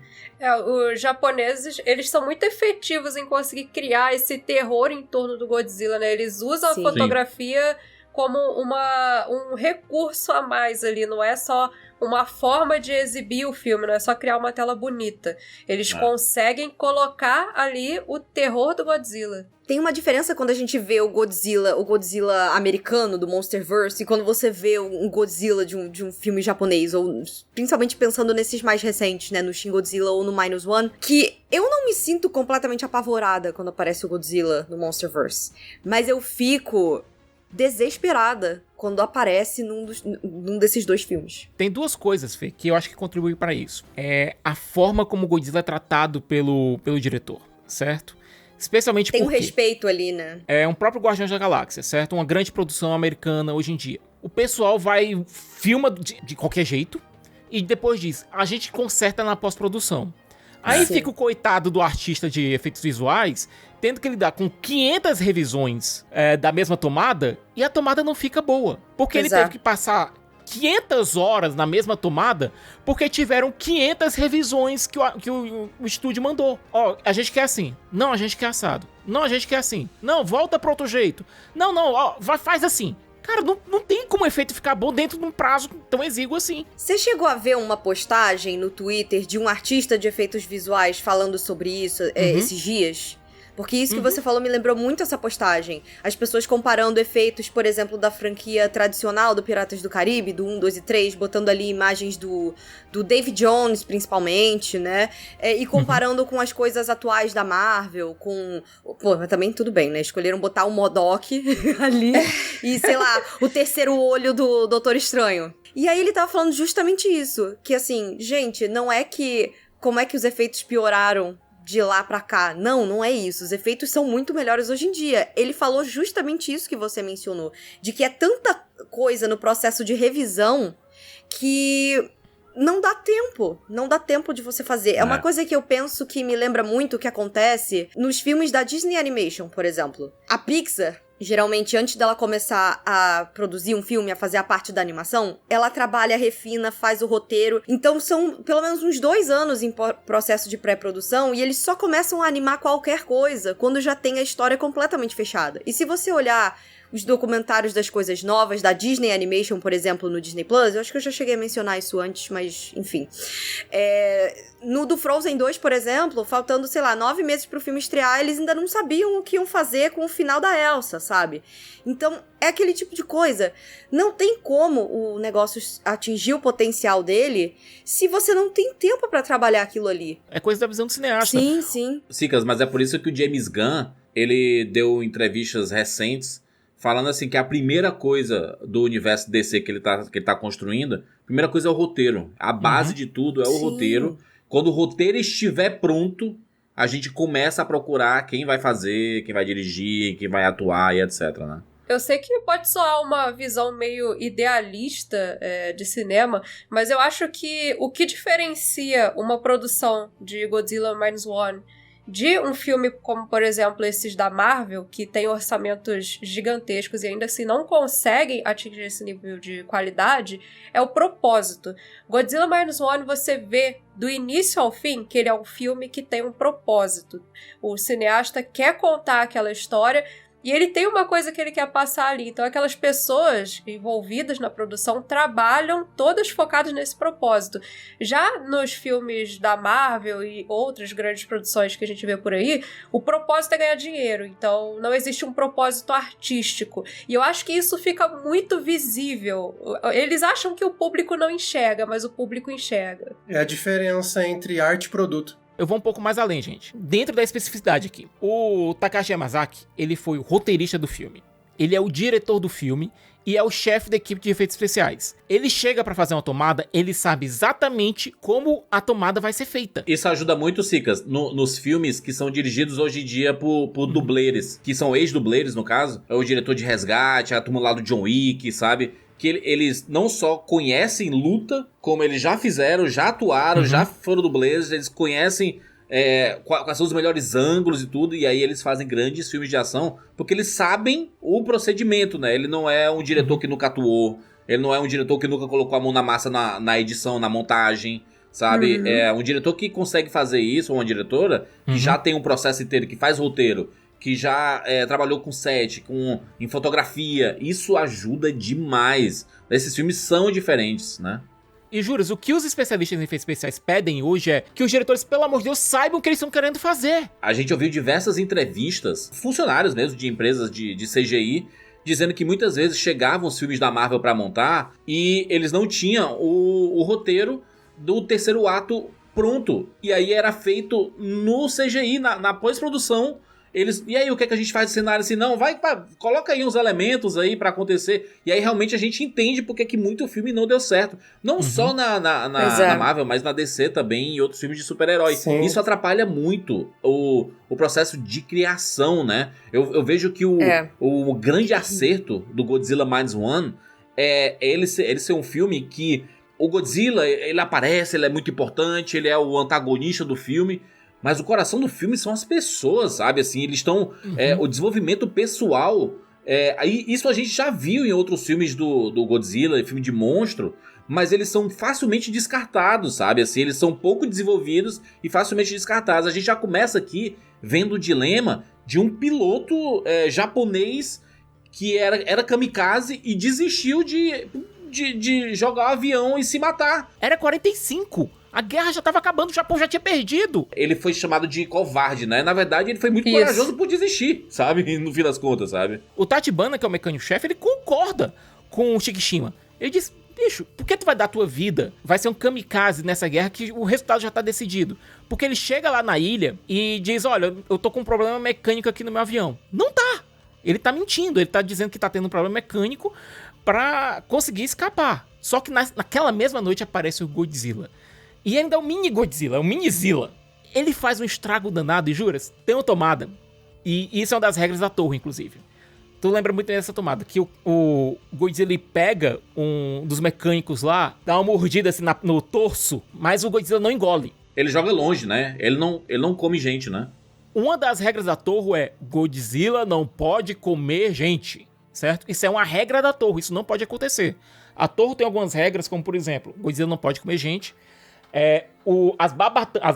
C: Os japoneses, eles são muito efetivos em conseguir criar esse terror em torno do Godzilla, né? Eles usam a fotografia como um recurso a mais ali, não é só uma forma de exibir o filme, não é só criar uma tela bonita. Eles conseguem colocar ali o terror do Godzilla.
D: Tem uma diferença quando a gente vê o Godzilla americano, do Monsterverse, e quando você vê um Godzilla de um filme japonês, ou principalmente pensando nesses mais recentes, né, no Shin Godzilla ou no Minus One, que eu não me sinto completamente apavorada quando aparece o Godzilla no Monsterverse, mas eu fico desesperada quando aparece num desses dois filmes.
B: Tem duas coisas, Fê, que eu acho que contribuem para isso. É a forma como o Godzilla é tratado pelo diretor, certo? Especialmente porque...
D: Tem um respeito ali, né?
B: É um próprio Guardiões da Galáxia, certo? Uma grande produção americana hoje em dia. O pessoal filma de qualquer jeito e depois diz, a gente conserta na pós-produção. Aí fica o coitado do artista de efeitos visuais tendo que lidar com 500 revisões da mesma tomada e a tomada não fica boa. Porque ele teve que passar 500 horas na mesma tomada porque tiveram 500 revisões que o estúdio mandou. Ó, a gente quer assim. Não, a gente quer assado. Não, a gente quer assim. Não, volta pro outro jeito. Não, ó, faz assim. Cara, não tem como o efeito ficar bom dentro de um prazo tão exíguo assim.
D: Você chegou a ver uma postagem no Twitter de um artista de efeitos visuais falando sobre isso esses dias? Porque isso que você falou me lembrou muito essa postagem. As pessoas comparando efeitos, por exemplo, da franquia tradicional do Piratas do Caribe, do 1, 2 e 3, botando ali imagens do David Jones, principalmente, né? E comparando com as coisas atuais da Marvel, com... Pô, mas também tudo bem, né? Escolheram botar o MODOK ali e, sei lá, o terceiro olho do Doutor Estranho. E aí ele tava falando justamente isso. Que, assim, gente, não é que... Como é que os efeitos pioraram de lá pra cá? Não é isso. Os efeitos são muito melhores hoje em dia. Ele falou justamente isso que você mencionou. De que é tanta coisa no processo de revisão que não dá tempo. Não dá tempo de você fazer. É uma coisa que eu penso que me lembra muito o que acontece nos filmes da Disney Animation, por exemplo. A Pixar geralmente antes dela começar a produzir um filme, a fazer a parte da animação, ela trabalha, refina, faz o roteiro. Então são pelo menos uns 2 anos em processo de pré-produção e eles só começam a animar qualquer coisa quando já tem a história completamente fechada. E se você olhar os documentários das coisas novas, da Disney Animation, por exemplo, no Disney Plus, eu acho que eu já cheguei a mencionar isso antes, mas enfim. No do Frozen 2, por exemplo, faltando, 9 meses pro filme estrear, eles ainda não sabiam o que iam fazer com o final da Elsa, sabe? Então, é aquele tipo de coisa. Não tem como o negócio atingir o potencial dele se você não tem tempo pra trabalhar aquilo ali.
B: É coisa da visão do cineasta.
D: Sim, sim.
A: Sicas, mas é por isso que o James Gunn, ele deu entrevistas recentes falando assim que a primeira coisa do universo DC que ele tá construindo, a primeira coisa é o roteiro. A base de tudo é o roteiro. Quando o roteiro estiver pronto, a gente começa a procurar quem vai fazer, quem vai dirigir, quem vai atuar e etc, né?
C: Eu sei que pode soar uma visão meio idealista de cinema, mas eu acho que o que diferencia uma produção de Godzilla Minus One de um filme como, por exemplo, esses da Marvel, que tem orçamentos gigantescos e ainda assim não conseguem atingir esse nível de qualidade, é o propósito. Godzilla Minus One, você vê do início ao fim que ele é um filme que tem um propósito. O cineasta quer contar aquela história e ele tem uma coisa que ele quer passar ali. Então aquelas pessoas envolvidas na produção trabalham todas focadas nesse propósito. Já nos filmes da Marvel e outras grandes produções que a gente vê por aí, o propósito é ganhar dinheiro. Então não existe um propósito artístico. E eu acho que isso fica muito visível. Eles acham que o público não enxerga, mas o público enxerga.
F: É a diferença entre arte e produto.
B: Eu vou um pouco mais além, gente. Dentro da especificidade aqui, o Takashi Yamazaki, ele foi o roteirista do filme. Ele é o diretor do filme e é o chefe da equipe de efeitos especiais. Ele chega pra fazer uma tomada, ele sabe exatamente como a tomada vai ser feita.
A: Isso ajuda muito, Sicas, nos filmes que são dirigidos hoje em dia por dublês, que são ex-dublês, no caso. É o diretor de Resgate, a turma lá do John Wick, sabe? Que eles não só conhecem luta, como eles já fizeram, já atuaram, já foram dublês, eles conhecem quais são os melhores ângulos e tudo, e aí eles fazem grandes filmes de ação, porque eles sabem o procedimento, né? Ele não é um diretor que nunca atuou, ele não é um diretor que nunca colocou a mão na massa na edição, na montagem, sabe? É um diretor que consegue fazer isso, ou uma diretora, que já tem um processo inteiro, que faz roteiro, que já trabalhou com set, em fotografia. Isso ajuda demais. Esses filmes são diferentes, né?
B: E juras, o que os especialistas em efeitos especiais pedem hoje é que os diretores, pelo amor de Deus, saibam o que eles estão querendo fazer.
A: A gente ouviu diversas entrevistas, funcionários mesmo de empresas de CGI, dizendo que muitas vezes chegavam os filmes da Marvel pra montar e eles não tinham o roteiro do terceiro ato pronto. E aí era feito no CGI, na pós-produção. E aí, o que é que a gente faz de cenário assim? Não, coloca aí uns elementos aí pra acontecer. E aí, realmente, a gente entende porque que muito filme não deu certo. Não só na Marvel, mas na DC também e outros filmes de super-herói. Isso atrapalha muito o processo de criação, né? Eu vejo que o grande acerto do Godzilla Minus One é ele ser um filme que o Godzilla, ele aparece, ele é muito importante, ele é o antagonista do filme. Mas o coração do filme são as pessoas, sabe? Assim, eles estão... o desenvolvimento pessoal... isso a gente já viu em outros filmes do Godzilla, filme de monstro, mas eles são facilmente descartados, sabe? Assim, eles são pouco desenvolvidos e facilmente descartados. A gente já começa aqui vendo o dilema de um piloto japonês que era kamikaze e desistiu de jogar o avião e se matar.
B: Era 45. A guerra já tava acabando, o Japão já tinha perdido.
A: Ele foi chamado de covarde, né? Na verdade, ele foi muito corajoso por desistir, sabe? No fim das contas, sabe?
B: O Tachibana, que é o mecânico-chefe, ele concorda com o Shikishima. Ele diz, bicho, por que tu vai dar a tua vida? Vai ser um kamikaze nessa guerra que o resultado já tá decidido. Porque ele chega lá na ilha e diz, olha, eu tô com um problema mecânico aqui no meu avião. Não tá! Ele tá mentindo, ele tá dizendo que tá tendo um problema mecânico pra conseguir escapar. Só que naquela mesma noite aparece o Godzilla. E ainda é um mini Godzilla, é um mini Zilla. Ele faz um estrago danado e juras, tem uma tomada. E isso é uma das regras da torre, inclusive. Tu lembra muito bem dessa tomada, que o Godzilla pega um dos mecânicos lá, dá uma mordida assim no torso, mas o Godzilla não engole.
A: Ele joga longe, né? Ele não come gente, né?
B: Uma das regras da Toho é Godzilla não pode comer gente, certo? Isso é uma regra da Toho, isso não pode acontecer. A Toho tem algumas regras, como por exemplo, Godzilla não pode comer gente. As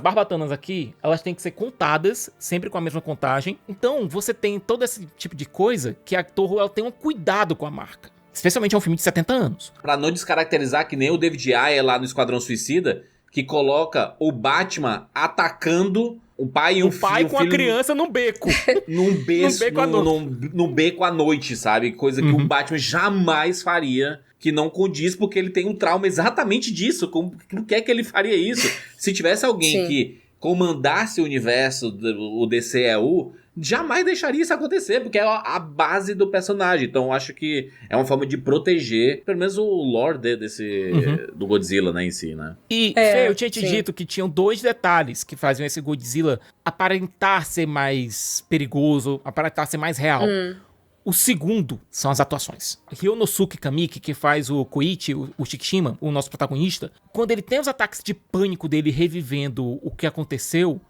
B: barbatanas aqui, elas têm que ser contadas, sempre com a mesma contagem. Então, você tem todo esse tipo de coisa que a Toho ela tem um cuidado com a marca. Especialmente é um filme de 70 anos.
A: Pra não descaracterizar que nem o David Ayer lá no Esquadrão Suicida, que coloca o Batman atacando o pai e
B: o pai com a criança num beco.
A: Num beco à noite, sabe? Coisa que o Batman jamais faria, que não condiz, porque ele tem um trauma exatamente disso. Por que é que ele faria isso? Se tivesse alguém que comandasse o universo, o DCEU, jamais deixaria isso acontecer, porque é a base do personagem. Então eu acho que é uma forma de proteger, pelo menos o lore do Godzilla, né, em si, né?
B: E, Fê, eu tinha te dito que tinham 2 detalhes que faziam esse Godzilla aparentar ser mais perigoso, aparentar ser mais real. O segundo são as atuações. Ryonosuke Kamiki, que faz o Koichi, o Shikishima, o nosso protagonista, quando ele tem os ataques de pânico dele revivendo o que aconteceu,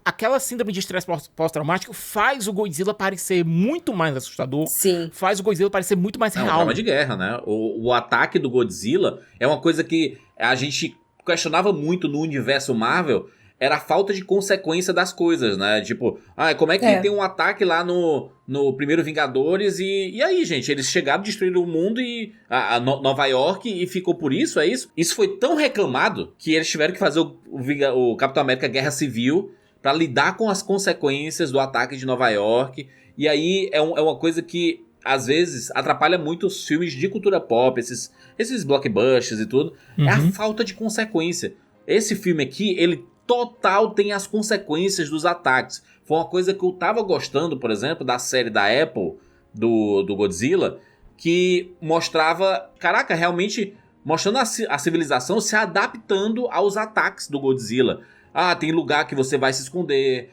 B: aquela síndrome de estresse pós-traumático faz o Godzilla parecer muito mais assustador, faz o Godzilla parecer muito mais real.
A: É um drama de guerra, né? O ataque do Godzilla é uma coisa que a gente questionava muito no universo Marvel, era a falta de consequência das coisas, né? Tipo, como é que tem um ataque lá no primeiro Vingadores e aí, gente? Eles chegaram, destruíram o mundo e Nova York e ficou por isso, é isso? Isso foi tão reclamado que eles tiveram que fazer o Capitão América Guerra Civil pra lidar com as consequências do ataque de Nova York. E aí é uma coisa que, às vezes, atrapalha muito os filmes de cultura pop, esses blockbusters e tudo. É a falta de consequência. Esse filme aqui, ele total tem as consequências dos ataques. Foi uma coisa que eu tava gostando, por exemplo, da série da Apple, do Godzilla, que mostrava, caraca, realmente mostrando a civilização se adaptando aos ataques do Godzilla. Tem lugar que você vai se esconder,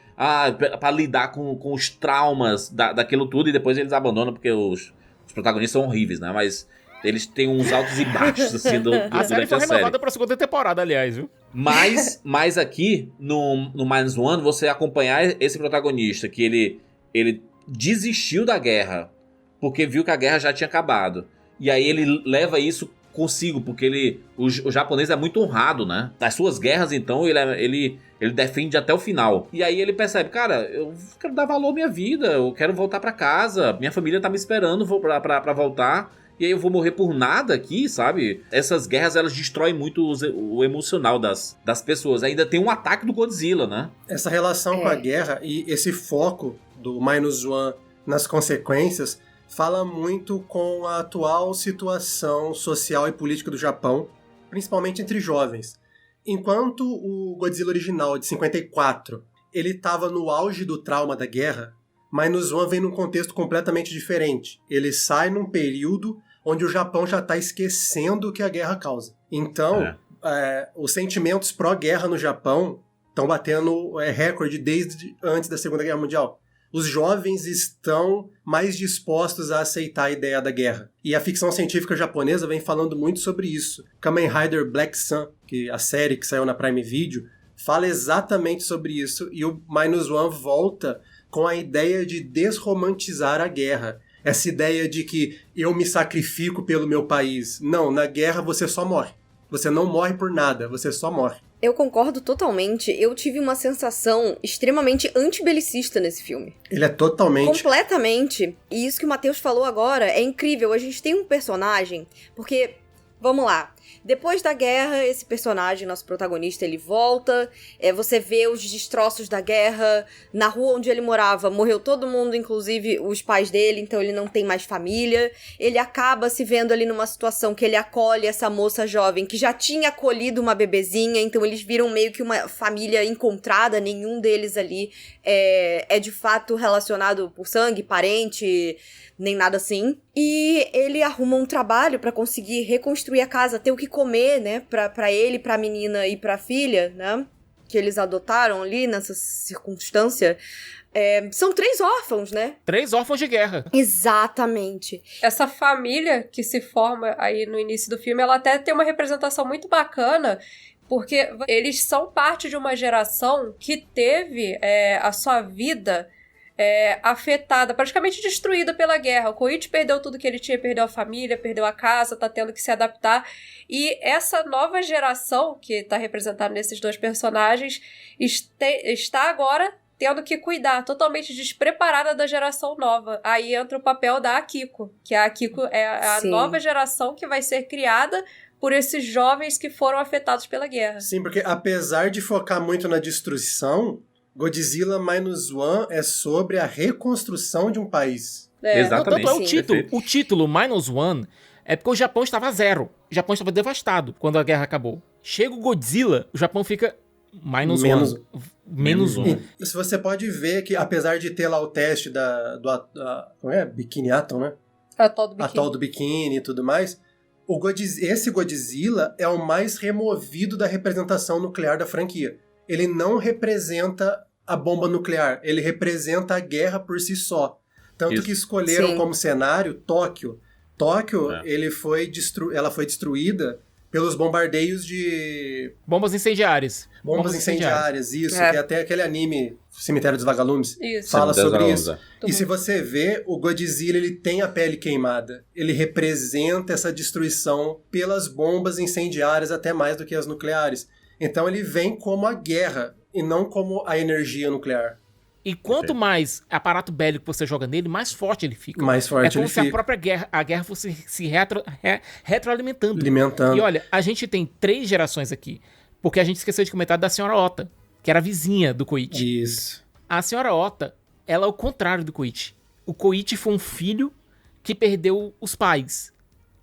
A: pra lidar com os traumas daquilo tudo, e depois eles abandonam porque os protagonistas são horríveis, né? Mas eles têm uns altos e baixos, assim,
B: a série foi renovada pra segunda temporada, aliás, viu?
A: Mas aqui, no Minus One, você acompanhar esse protagonista, que ele desistiu da guerra, porque viu que a guerra já tinha acabado. E aí ele leva isso consigo, porque o japonês é muito honrado, né? Nas suas guerras, então, ele defende até o final. E aí ele percebe, cara, eu quero dar valor à minha vida, eu quero voltar pra casa, minha família tá me esperando pra voltar. E aí eu vou morrer por nada aqui, sabe? Essas guerras, elas destroem muito o emocional das pessoas. Ainda tem um ataque do Godzilla, né?
F: Essa relação com a guerra e esse foco do Minus One nas consequências fala muito com a atual situação social e política do Japão, principalmente entre jovens. Enquanto o Godzilla original, de 54, ele estava no auge do trauma da guerra, Minus One vem num contexto completamente diferente. Ele sai num período onde o Japão já está esquecendo o que a guerra causa. Então, os sentimentos pró-guerra no Japão estão batendo recorde desde antes da Segunda Guerra Mundial. Os jovens estão mais dispostos a aceitar a ideia da guerra. E a ficção científica japonesa vem falando muito sobre isso. Kamen Rider Black Sun, que a série que saiu na Prime Video, fala exatamente sobre isso. E o Minus One volta com a ideia de desromantizar a guerra. Essa ideia de que eu me sacrifico pelo meu país. Não, na guerra você só morre. Você não morre por nada, você só morre.
D: Eu concordo totalmente. Eu tive uma sensação extremamente antibelicista nesse filme.
F: Ele é totalmente...
D: Completamente. E isso que o Matheus falou agora é incrível. A gente tem um personagem... Porque, vamos lá. Depois da guerra, esse personagem, nosso protagonista, ele volta, você vê os destroços da guerra, na rua onde ele morava, morreu todo mundo, inclusive os pais dele, então ele não tem mais família, ele acaba se vendo ali numa situação que ele acolhe essa moça jovem, que já tinha acolhido uma bebezinha, então eles viram meio que uma família encontrada, nenhum deles ali é de fato relacionado por sangue, parente... nem nada assim. E ele arruma um trabalho pra conseguir reconstruir a casa, ter o que comer, né, pra ele, pra menina e pra filha, né, que eles adotaram ali nessa circunstância. São 3 órfãos, né?
B: 3 órfãos de guerra.
D: Exatamente.
C: Essa família que se forma aí no início do filme, ela até tem uma representação muito bacana, porque eles são parte de uma geração que teve a sua vida afetada, praticamente destruída pela guerra. O Koichi perdeu tudo que ele tinha, perdeu a família, perdeu a casa, tá tendo que se adaptar. E essa nova geração, que tá representada nesses dois personagens, está agora tendo que cuidar, totalmente despreparada da geração nova. Aí entra o papel da Akiko, que a Akiko é a nova geração que vai ser criada por esses jovens que foram afetados pela guerra.
F: Sim, porque apesar de focar muito na destruição, Godzilla Minus One é sobre a reconstrução de um país.
A: Exatamente.
B: Tanto é o título Minus One é porque o Japão estava zero. O Japão estava devastado quando a guerra acabou. Chega o Godzilla, o Japão fica menos um.
F: E se você pode ver que, apesar de ter lá o teste Bikini Atoll, né? Atol do Bikini e tudo mais, esse Godzilla é o mais removido da representação nuclear da franquia. Ele não representa a bomba nuclear, ele representa a guerra por si só. Tanto que escolheram como cenário Tóquio. Ela foi destruída pelos bombardeios de...
B: Bombas incendiárias.
F: Bombas incendiárias, isso. Que é até aquele anime, Cemitério dos Vagalumes, fala sobre isso. E se você vê, o Godzilla ele tem a pele queimada. Ele representa essa destruição pelas bombas incendiárias até mais do que as nucleares. Então ele vem como a guerra e não como a energia nuclear.
B: E quanto mais aparato bélico você joga nele, mais forte ele fica.
F: Mais forte ele fica.
B: É como se a própria guerra fosse se retroalimentando.
F: Alimentando.
B: E olha, a gente tem 3 gerações aqui, porque a gente esqueceu de comentar da senhora Ota, que era a vizinha do Koichi.
F: Isso.
B: A senhora Ota, ela é o contrário do Koichi. O Koichi foi um filho que perdeu os pais.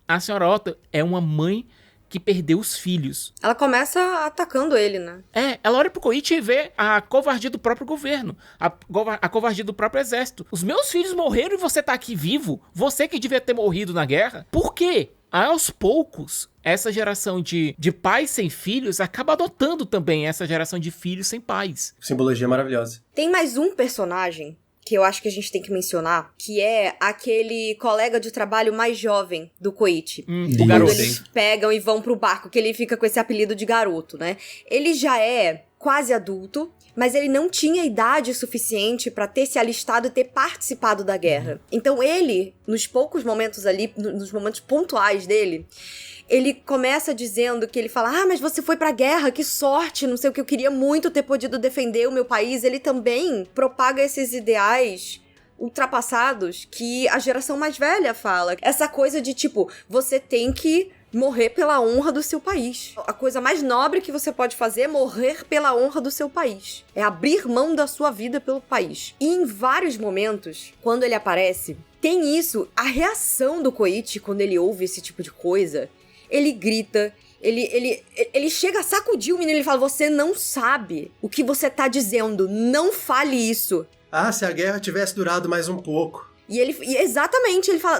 B: A senhora Ota é uma mãe que perdeu os filhos.
D: Ela começa atacando ele, né?
B: Ela olha pro Koichi e vê a covardia do próprio governo, a covardia do próprio exército. Os meus filhos morreram e você tá aqui vivo? Você que devia ter morrido na guerra? Por quê? Aos poucos, essa geração de pais sem filhos acaba adotando também essa geração de filhos sem pais.
F: Simbologia maravilhosa.
D: Tem mais um personagem que eu acho que a gente tem que mencionar, que é aquele colega de trabalho mais jovem do Koichi.
B: O garoto.
D: Quando eles pegam e vão pro barco, que ele fica com esse apelido de garoto, né? Ele já é quase adulto, mas ele não tinha idade suficiente pra ter se alistado e ter participado da guerra. Então ele, nos poucos momentos ali, nos momentos pontuais dele, ele começa dizendo que ele fala, mas você foi pra guerra, que sorte, não sei o que, eu queria muito ter podido defender o meu país. Ele também propaga esses ideais ultrapassados que a geração mais velha fala. Essa coisa de, tipo, você tem que morrer pela honra do seu país. A coisa mais nobre que você pode fazer é morrer pela honra do seu país. É abrir mão da sua vida pelo país. E em vários momentos, quando ele aparece, tem isso, a reação do Koichi quando ele ouve esse tipo de coisa. Ele grita, ele chega a sacudir o menino, ele fala, você não sabe o que você tá dizendo, não fale isso.
F: Se a guerra tivesse durado mais um pouco.
D: Exatamente, ele fala,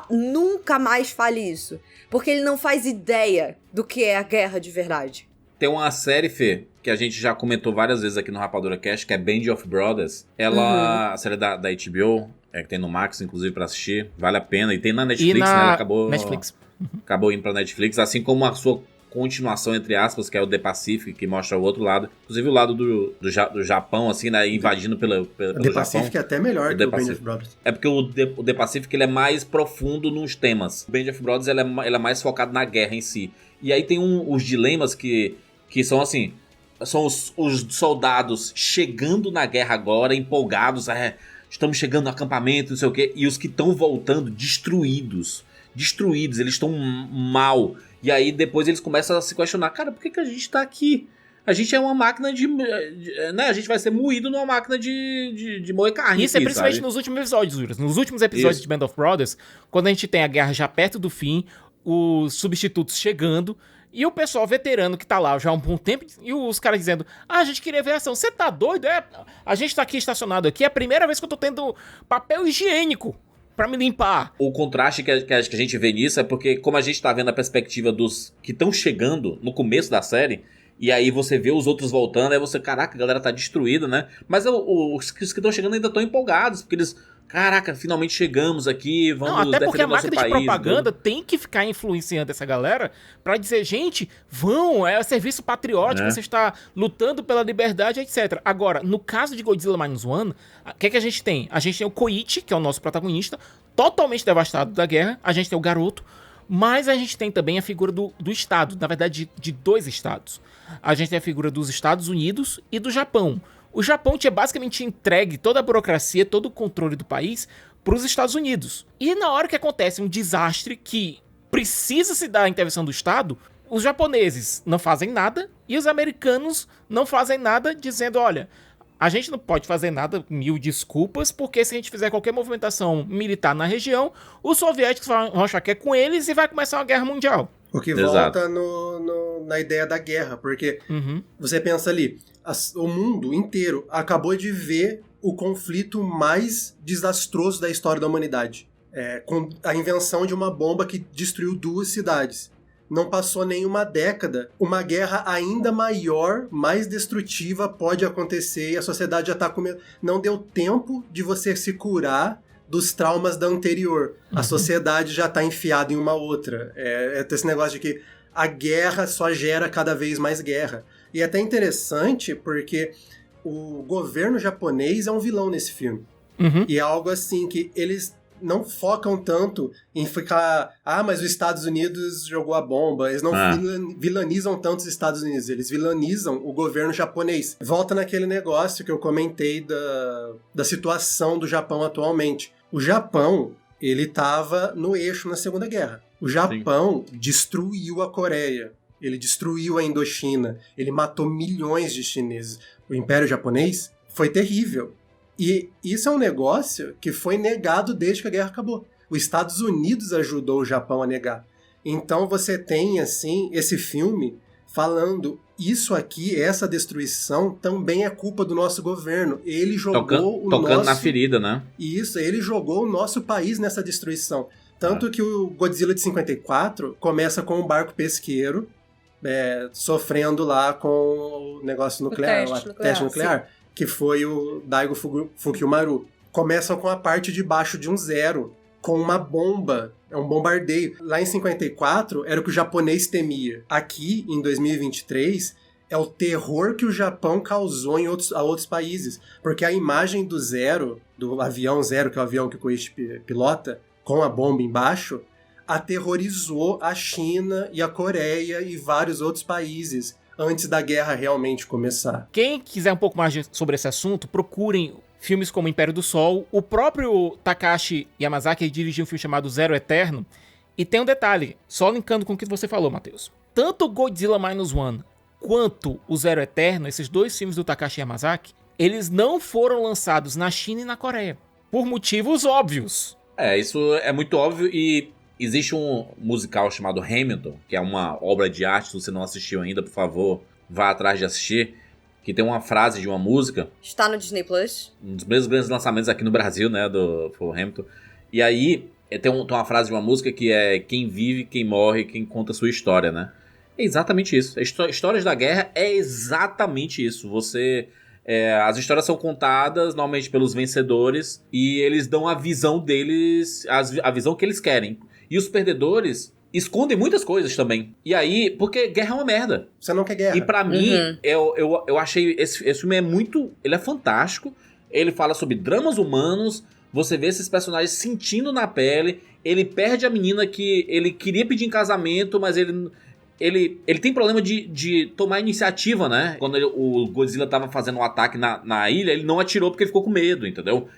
D: nunca mais fale isso, porque ele não faz ideia do que é a guerra de verdade.
A: Tem uma série, Fê, que a gente já comentou várias vezes aqui no Rapadura Cast, que é Band of Brothers. Ela, a série da HBO, que tem no Max, inclusive, pra assistir, vale a pena. E tem na Netflix, né? Ela acabou...
B: Netflix.
A: Acabou indo pra Netflix, assim como a sua continuação, entre aspas, que é o The Pacific, que mostra o outro lado. Inclusive o lado do Japão, assim, né, invadindo pelo Japão.
F: O The Pacific é até melhor que o Band of Brothers.
A: É porque o The Pacific ele é mais profundo nos temas. O Band of Brothers ele é mais focado na guerra em si. E aí tem os dilemas que são assim... São os soldados chegando na guerra agora, empolgados, estamos chegando no acampamento, não sei o quê, e os que estão voltando destruídos, eles estão mal. E aí depois eles começam a se questionar, cara, por que a gente tá aqui? A gente é uma máquina né? A gente vai ser moído numa máquina de moer carne.
B: Isso aqui, é principalmente sabe? Nos últimos episódios, Juras. Nos últimos episódios de Band of Brothers, quando a gente tem a guerra já perto do fim, os substitutos chegando, e o pessoal veterano que tá lá já há um bom tempo, e os caras dizendo, a gente queria ver a ação. Você tá doido? A gente tá aqui estacionado aqui, é a primeira vez que eu tô tendo papel higiênico pra me limpar. O
A: contraste que a gente vê nisso é porque, como a gente tá vendo a perspectiva dos que estão chegando no começo da série, e aí você vê os outros voltando, aí você, caraca, a galera tá destruída, né? Mas os que estão chegando ainda estão empolgados, porque eles caraca, finalmente chegamos aqui, vamos
B: Não, até porque a máquina de propaganda
A: tudo.
B: tem que ficar influenciando essa galera pra dizer, gente, é serviço patriótico, você está lutando pela liberdade, etc. Agora, no caso de Godzilla Minus One, o que a gente tem? A gente tem o Koichi, que é o nosso protagonista, totalmente devastado da guerra, a gente tem o garoto, mas a gente tem também a figura do Estado, na verdade de 2 estados. A gente tem a figura dos Estados Unidos e do Japão. O Japão tinha basicamente entregue toda a burocracia, todo o controle do país para os Estados Unidos. E na hora que acontece um desastre que precisa se dar a intervenção do Estado, os japoneses não fazem nada e os americanos não fazem nada, dizendo, olha, a gente não pode fazer nada, 1000 desculpas, porque se a gente fizer qualquer movimentação militar na região, os soviéticos vão achar que é com eles e vai começar uma guerra mundial.
F: O que volta na ideia da guerra, porque você pensa ali, o mundo inteiro acabou de ver o conflito mais desastroso da história da humanidade. Com a invenção de uma bomba que destruiu 2 cidades. Não passou nem uma década, uma guerra ainda maior, mais destrutiva pode acontecer e a sociedade já está comendo. Não deu tempo de você se curar dos traumas da anterior. A sociedade já está enfiada em uma outra. Esse negócio de que a guerra só gera cada vez mais guerra. E é até interessante porque o governo japonês é um vilão nesse filme. E é algo assim que eles não focam tanto em ficar... mas os Estados Unidos jogou a bomba. Eles não vilanizam tanto os Estados Unidos. Eles vilanizam o governo japonês. Volta naquele negócio que eu comentei da situação do Japão atualmente. O Japão, ele estava no eixo na Segunda Guerra. O Japão destruiu a Coreia. Ele destruiu a Indochina. Ele matou milhões de chineses. O Império Japonês foi terrível. E isso é um negócio que foi negado desde que a guerra acabou. Os Estados Unidos ajudou o Japão a negar. Então você tem, assim, esse filme falando, isso aqui, essa destruição, também é culpa do nosso governo. Ele jogou
A: tocando na ferida, né?
F: Isso, ele jogou o nosso país nessa destruição. Tanto que o Godzilla de 54 começa com um barco pesqueiro sofrendo lá com o negócio nuclear, o teste nuclear, que foi o Daigo Fukumaru. Começam com a parte de baixo de um zero, com uma bomba, é um bombardeio. Lá em 54 era o que o japonês temia. Aqui, em 2023, é o terror que o Japão causou a outros países. Porque a imagem do Zero, do avião Zero, que é o avião que o Koichi pilota, com a bomba embaixo, aterrorizou a China e a Coreia e vários outros países antes da guerra realmente começar.
B: Quem quiser um pouco mais sobre esse assunto, procurem filmes como Império do Sol. O próprio Takashi Yamazaki dirigiu um filme chamado Zero Eterno. E tem um detalhe, só linkando com o que você falou, Matheus. Tanto Godzilla Minus One quanto o Zero Eterno, esses 2 filmes do Takashi Yamazaki, eles não foram lançados na China e na Coreia. Por motivos óbvios.
A: Isso é muito óbvio e existe um musical chamado Hamilton, que é uma obra de arte, se você não assistiu ainda, por favor, vá atrás de assistir, que tem uma frase de uma música.
D: Está no Disney Plus.
A: Um dos meus grandes lançamentos aqui no Brasil, né, do Hamilton. E aí tem uma frase de uma música que é quem vive, quem morre, quem conta a sua história, né? É exatamente isso. Histórias da guerra é exatamente isso. As histórias são contadas normalmente pelos vencedores e eles dão a visão deles, a visão que eles querem. E os perdedores escondem muitas coisas também. E aí, porque guerra é uma merda.
F: Você não quer guerra.
A: E pra mim, eu achei esse filme ele é fantástico. Ele fala sobre dramas humanos. Você vê esses personagens sentindo na pele. Ele perde a menina que ele queria pedir em casamento, mas ele tem problema de tomar iniciativa, né? Quando o Godzilla tava fazendo um ataque na ilha, ele não atirou porque ele ficou com medo, entendeu?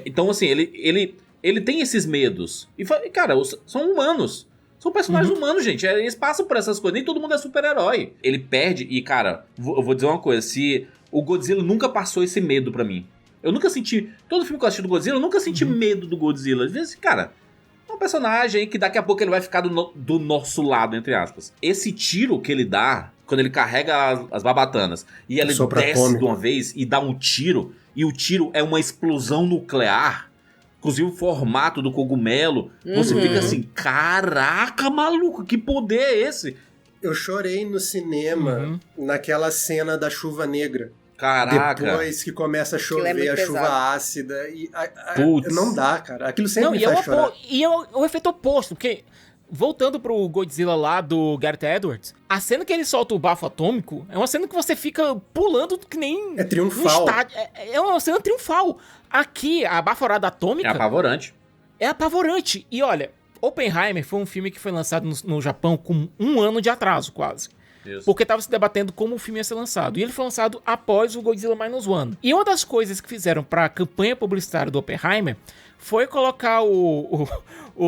A: Então, assim, ele tem esses medos. E, cara, são humanos. São personagens humanos, gente. Eles passam por essas coisas. Nem todo mundo é super-herói. Ele perde e, cara, eu vou dizer uma coisa. Se o Godzilla nunca passou esse medo pra mim. Eu nunca senti... Todo filme que eu assisti do Godzilla, eu nunca senti medo do Godzilla. Às vezes, cara... É um personagem aí que daqui a pouco ele vai ficar do nosso lado, entre aspas. Esse tiro que ele dá, quando ele carrega as babatanas, e ele desce de uma vez e dá um tiro, e o tiro é uma explosão nuclear, inclusive o formato do cogumelo, você fica assim, caraca, maluco, que poder é esse?
F: Eu chorei no cinema naquela cena da chuva negra.
A: Caraca.
F: Depois que começa a chover, a chuva ácida. E não dá, cara. Aquilo sempre me faz chorar.
B: E é o efeito oposto, porque... Voltando pro Godzilla lá do Gareth Edwards, a cena que ele solta o bafo atômico é uma cena que você fica pulando que nem...
F: É triunfal.
B: É uma cena triunfal. Aqui, a baforada atômica...
A: É apavorante.
B: É apavorante. E olha, Oppenheimer foi um filme que foi lançado no Japão com 1 ano de atraso, quase.
A: Isso.
B: Porque tava se debatendo como o filme ia ser lançado. E ele foi lançado após o Godzilla Minus One. E uma das coisas que fizeram pra campanha publicitária do Oppenheimer foi colocar o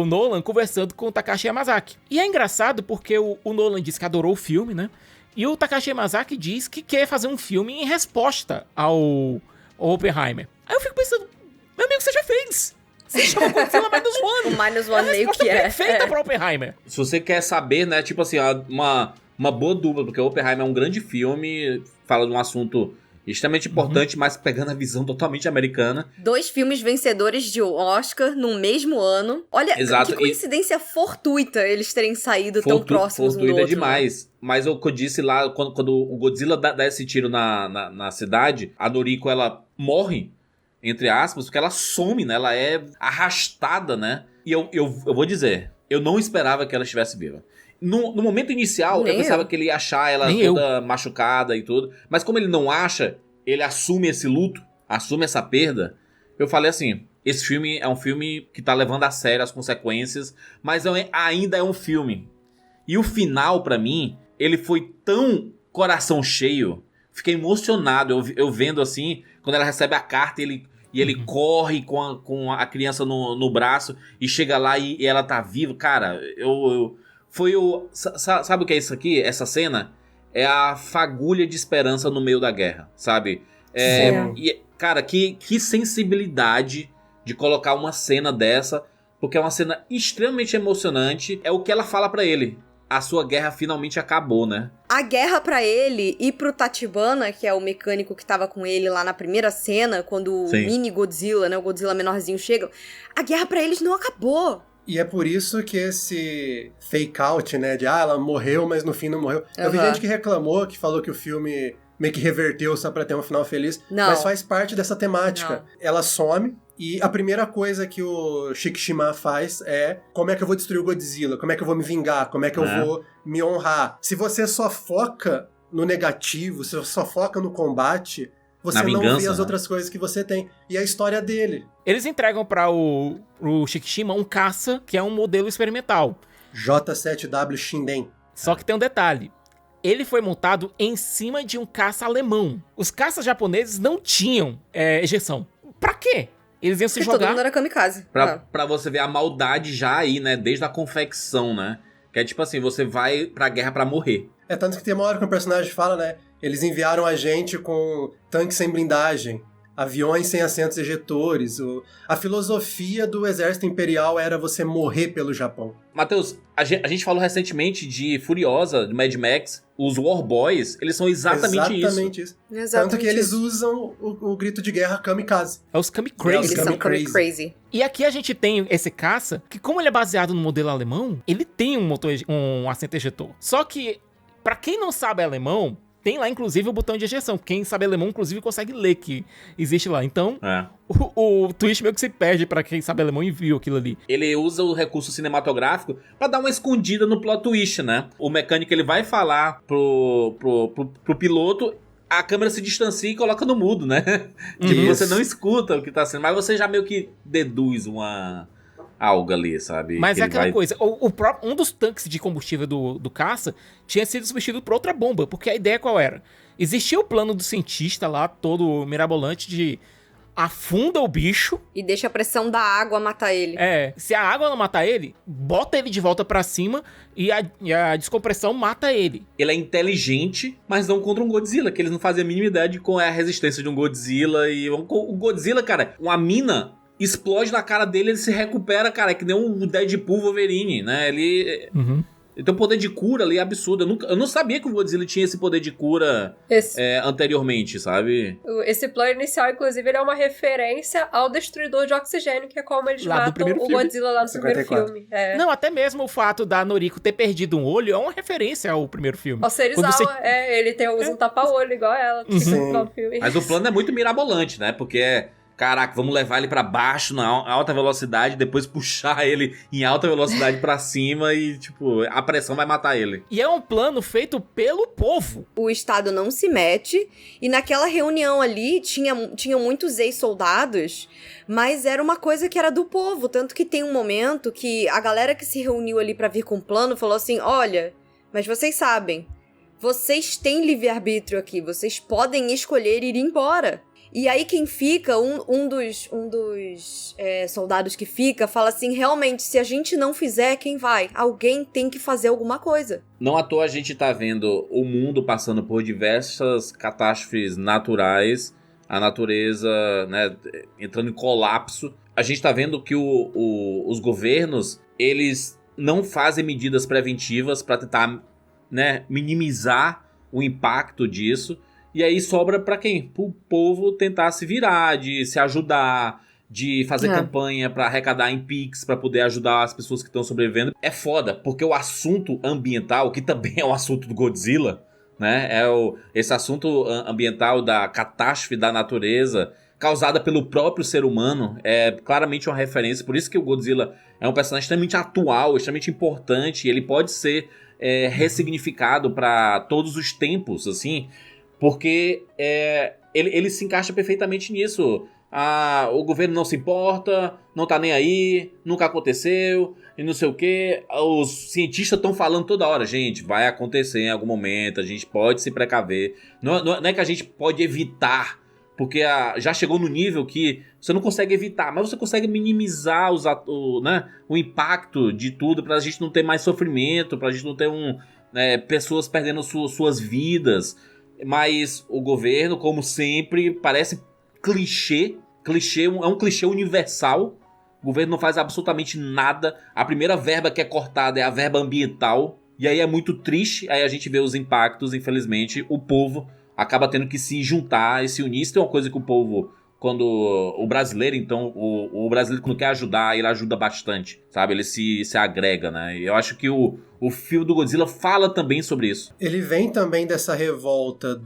B: Nolan conversando com o Takashi Yamazaki. E é engraçado porque o Nolan disse que adorou o filme, né? E o Takashi Yamazaki diz que quer fazer um filme em resposta ao Oppenheimer. Aí eu fico pensando, meu amigo, você já fez. Você chama Godzilla Minus One.
D: O Minus One meio que é.
B: Perfeita pra Oppenheimer.
A: Se você quer saber, né, tipo assim, uma boa dupla, porque o Oppenheimer é um grande filme, fala de um assunto extremamente importante, mas pegando a visão totalmente americana.
D: 2 filmes vencedores de Oscar no mesmo ano. Olha,
A: exato.
D: Que coincidência fortuita eles terem saído tão próximos um do outro.
A: Fortuita demais. Né? Mas o que eu disse lá, quando o Godzilla dá esse tiro na cidade, a Noriko, ela morre, entre aspas, porque ela some, né? Ela é arrastada, né? E eu vou dizer, eu não esperava que ela estivesse viva. No momento inicial, eu pensava que ele ia achar ela toda machucada e tudo. Mas como ele não acha, ele assume esse luto, assume essa perda. Eu falei assim, esse filme é um filme que tá levando a sério as consequências, mas ainda é um filme. E o final, pra mim, ele foi tão coração cheio. Fiquei emocionado, eu vendo assim, quando ela recebe a carta e ele corre com a criança no braço e chega lá e ela tá viva. Cara, sabe o que é isso aqui? Essa cena é a fagulha de esperança no meio da guerra, sabe? E, cara, que sensibilidade de colocar uma cena dessa, porque é uma cena extremamente emocionante. É o que ela fala pra ele. A sua guerra finalmente acabou, né?
D: A guerra pra ele e pro Tachibana, que é o mecânico que tava com ele lá na primeira cena, quando o mini Godzilla, né, o Godzilla menorzinho chega, a guerra pra eles não acabou.
F: E é por isso que esse fake out, né, de ela morreu, mas no fim não morreu. Eu vi gente que reclamou, que falou que o filme meio que reverteu só pra ter um final feliz.
D: Não.
F: Mas faz parte dessa temática. Não. Ela some e a primeira coisa que o Shikishima faz é: como é que eu vou destruir o Godzilla? Como é que eu vou me vingar? Como é que eu vou me honrar? Se você só foca no negativo, se você só foca no combate, você não vê as outras coisas que você tem. E a história dele.
B: Eles entregam para o Shikishima um caça, que é um modelo experimental.
F: J7W Shinden.
B: Só que tem um detalhe. Ele foi montado em cima de um caça alemão. Os caças japoneses não tinham ejeção. Pra quê? Eles iam se jogar...
D: todo mundo era kamikaze.
A: Pra você ver a maldade já aí, né? Desde a confecção, né? Que é tipo assim, você vai pra guerra pra morrer.
F: Tanto que tem uma hora que o personagem fala, né? Eles enviaram a gente com tanques sem blindagem, aviões sem assentos ejetores. A filosofia do exército imperial era você morrer pelo Japão.
A: Matheus, a gente falou recentemente de Furiosa, do Mad Max. Os War Boys, eles são exatamente isso.
F: Tanto que eles usam o grito de guerra kamikaze.
B: É os kamikaze.
D: Eles são kamikaze.
B: E aqui a gente tem esse caça, que como ele é baseado no modelo alemão, ele tem um assento ejetor. Só que, pra quem não sabe alemão, tem lá, inclusive, o botão de ejeção. Quem sabe alemão, inclusive, consegue ler que existe lá. Então, o twist meio que se perde pra quem sabe alemão e viu aquilo ali.
A: Ele usa o recurso cinematográfico pra dar uma escondida no plot twist, né? O mecânico, ele vai falar pro piloto, a câmera se distancia e coloca no mudo, né? Tipo, você não escuta o que tá sendo, mas você já meio que deduz algo ali, sabe?
B: Mas é aquela coisa, um dos tanques de combustível do caça tinha sido substituído por outra bomba, porque a ideia qual era? Existia o plano do cientista lá, todo mirabolante, de afunda o bicho...
D: e deixa a pressão da água matar ele.
B: Se a água não matar ele, bota ele de volta pra cima e a descompressão mata ele.
A: Ele é inteligente, mas não contra um Godzilla, que eles não fazem a mínima ideia de qual é a resistência de um Godzilla. E o Godzilla, cara, uma mina... explode na cara dele, ele se recupera, cara, é que nem um Deadpool Wolverine, né? Ele... Ele tem um poder de cura ali absurdo. Eu não sabia que o Godzilla tinha esse poder de cura anteriormente, sabe?
C: Esse plano inicial, inclusive, ele é uma referência ao Destruidor de Oxigênio, que é como eles matam o Godzilla lá no 54. Primeiro filme.
B: Não, até mesmo o fato da Noriko ter perdido um olho é uma referência ao primeiro filme.
C: Ao Serizawa, ele usa um tapa-olho igual ela. No filme.
A: Mas o plano é muito mirabolante, né? Porque caraca, vamos levar ele pra baixo na alta velocidade, depois puxar ele em alta velocidade pra cima e, tipo, a pressão vai matar ele.
B: E é um plano feito pelo povo.
D: O Estado não se mete, e naquela reunião ali tinham muitos ex-soldados, mas era uma coisa que era do povo, tanto que tem um momento que a galera que se reuniu ali pra vir com o plano falou assim, olha, mas vocês sabem, vocês têm livre-arbítrio aqui, vocês podem escolher ir embora. E aí quem fica, um dos soldados que fica, fala assim, realmente, se a gente não fizer, quem vai? Alguém tem que fazer alguma coisa.
A: Não à toa a gente tá vendo o mundo passando por diversas catástrofes naturais, a natureza, né, entrando em colapso. A gente tá vendo que os governos, eles não fazem medidas preventivas para tentar, né, minimizar o impacto disso. E aí sobra pra quem? Pro povo tentar se virar, de se ajudar, de fazer campanha pra arrecadar em Pix, pra poder ajudar as pessoas que estão sobrevivendo. É foda, porque o assunto ambiental, que também é o assunto do Godzilla, né? Esse assunto ambiental da catástrofe da natureza, causada pelo próprio ser humano, é claramente uma referência. Por isso que o Godzilla é um personagem extremamente atual, extremamente importante. Ele pode ser ressignificado pra todos os tempos, assim... Porque ele se encaixa perfeitamente nisso. O governo não se importa, não tá nem aí, nunca aconteceu, e não sei o que. Os cientistas estão falando toda hora, gente, vai acontecer em algum momento, a gente pode se precaver. Não é que a gente pode evitar, porque já chegou no nível que você não consegue evitar, mas você consegue minimizar o impacto de tudo pra gente não ter mais sofrimento, pra gente não ter pessoas perdendo suas vidas. Mas o governo, como sempre, parece clichê. É um clichê universal. O governo não faz absolutamente nada. A primeira verba que é cortada é a verba ambiental. E aí é muito triste. Aí a gente vê os impactos, infelizmente. O povo acaba tendo que se juntar e se unir. Isso é uma coisa que o povo... Quando o brasileiro, então, o brasileiro quando quer ajudar, ele ajuda bastante, sabe? Ele se agrega, né? E eu acho que o filme do Godzilla fala também sobre isso.
F: Ele vem também dessa revolta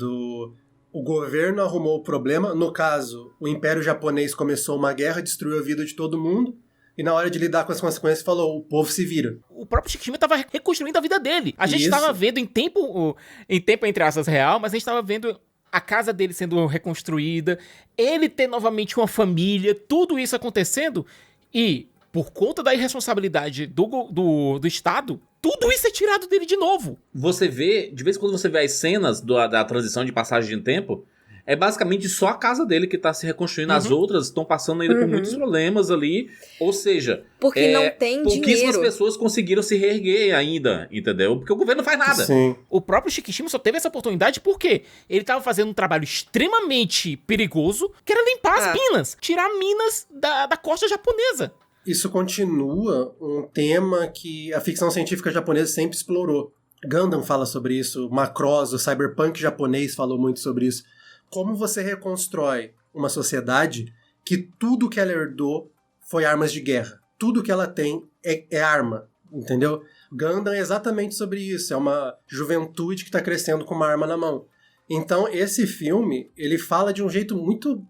F: o governo arrumou o problema. No caso, o Império Japonês começou uma guerra, destruiu a vida de todo mundo. E na hora de lidar com as consequências, falou, o povo se vira.
B: O próprio Shikishima estava reconstruindo a vida dele. A gente estava vendo em tempo entre aspas real, mas a gente estava vendo... a casa dele sendo reconstruída, ele ter novamente uma família, tudo isso acontecendo, e por conta da irresponsabilidade do Estado, tudo isso é tirado dele de novo.
A: Você vê, de vez em quando você vê as cenas da transição de passagem de tempo, é basicamente só a casa dele que tá se reconstruindo, as outras estão passando ainda por muitos problemas ali, ou seja...
D: Porque não tem
A: pouquíssimas
D: dinheiro.
A: pessoas conseguiram se reerguer ainda, entendeu? Porque o governo não faz nada.
F: Sim.
B: O próprio Shikishima só teve essa oportunidade porque ele tava fazendo um trabalho extremamente perigoso, que era limpar as minas, tirar minas da costa japonesa.
F: Isso continua um tema que a ficção científica japonesa sempre explorou. Gundam fala sobre isso, Macross, o cyberpunk japonês falou muito sobre isso. Como você reconstrói uma sociedade que tudo que ela herdou foi armas de guerra. Tudo que ela tem é arma, entendeu? Gundam é exatamente sobre isso. É uma juventude que está crescendo com uma arma na mão. Então, esse filme, ele fala de um jeito muito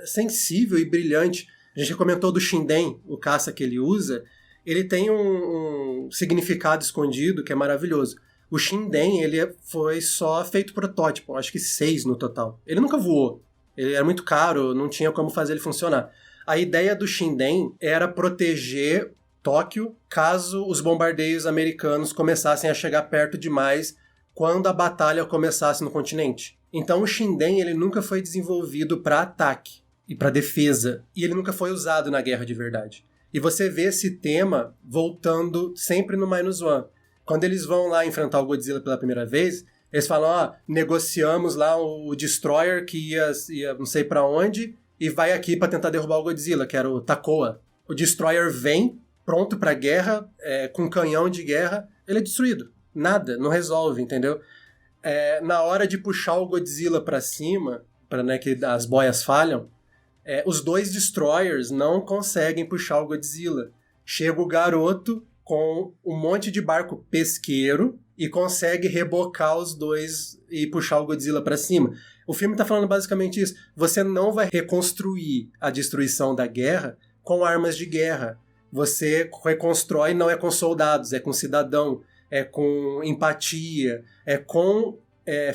F: sensível e brilhante. A gente comentou do Shinden, o caça que ele usa. Ele tem um significado escondido que é maravilhoso. O Shinden, ele foi só feito protótipo, acho que 6 no total. Ele nunca voou. Ele era muito caro, não tinha como fazer ele funcionar. A ideia do Shinden era proteger Tóquio caso os bombardeios americanos começassem a chegar perto demais quando a batalha começasse no continente. Então o Shinden, ele nunca foi desenvolvido para ataque e para defesa. E ele nunca foi usado na guerra de verdade. E você vê esse tema voltando sempre no -1. Quando eles vão lá enfrentar o Godzilla pela primeira vez, eles falam, negociamos lá o Destroyer que ia não sei pra onde e vai aqui pra tentar derrubar o Godzilla, que era o Takoa. O Destroyer vem, pronto pra guerra, com um canhão de guerra, ele é destruído. Nada, não resolve, entendeu? Na hora de puxar o Godzilla pra cima, né, que as boias falham, os 2 Destroyers não conseguem puxar o Godzilla. Chega o garoto com um monte de barco pesqueiro e consegue rebocar os 2 e puxar o Godzilla pra cima. O filme tá falando basicamente isso. Você não vai reconstruir a destruição da guerra com armas de guerra. Você reconstrói não é com soldados, é com cidadão, é com empatia, é com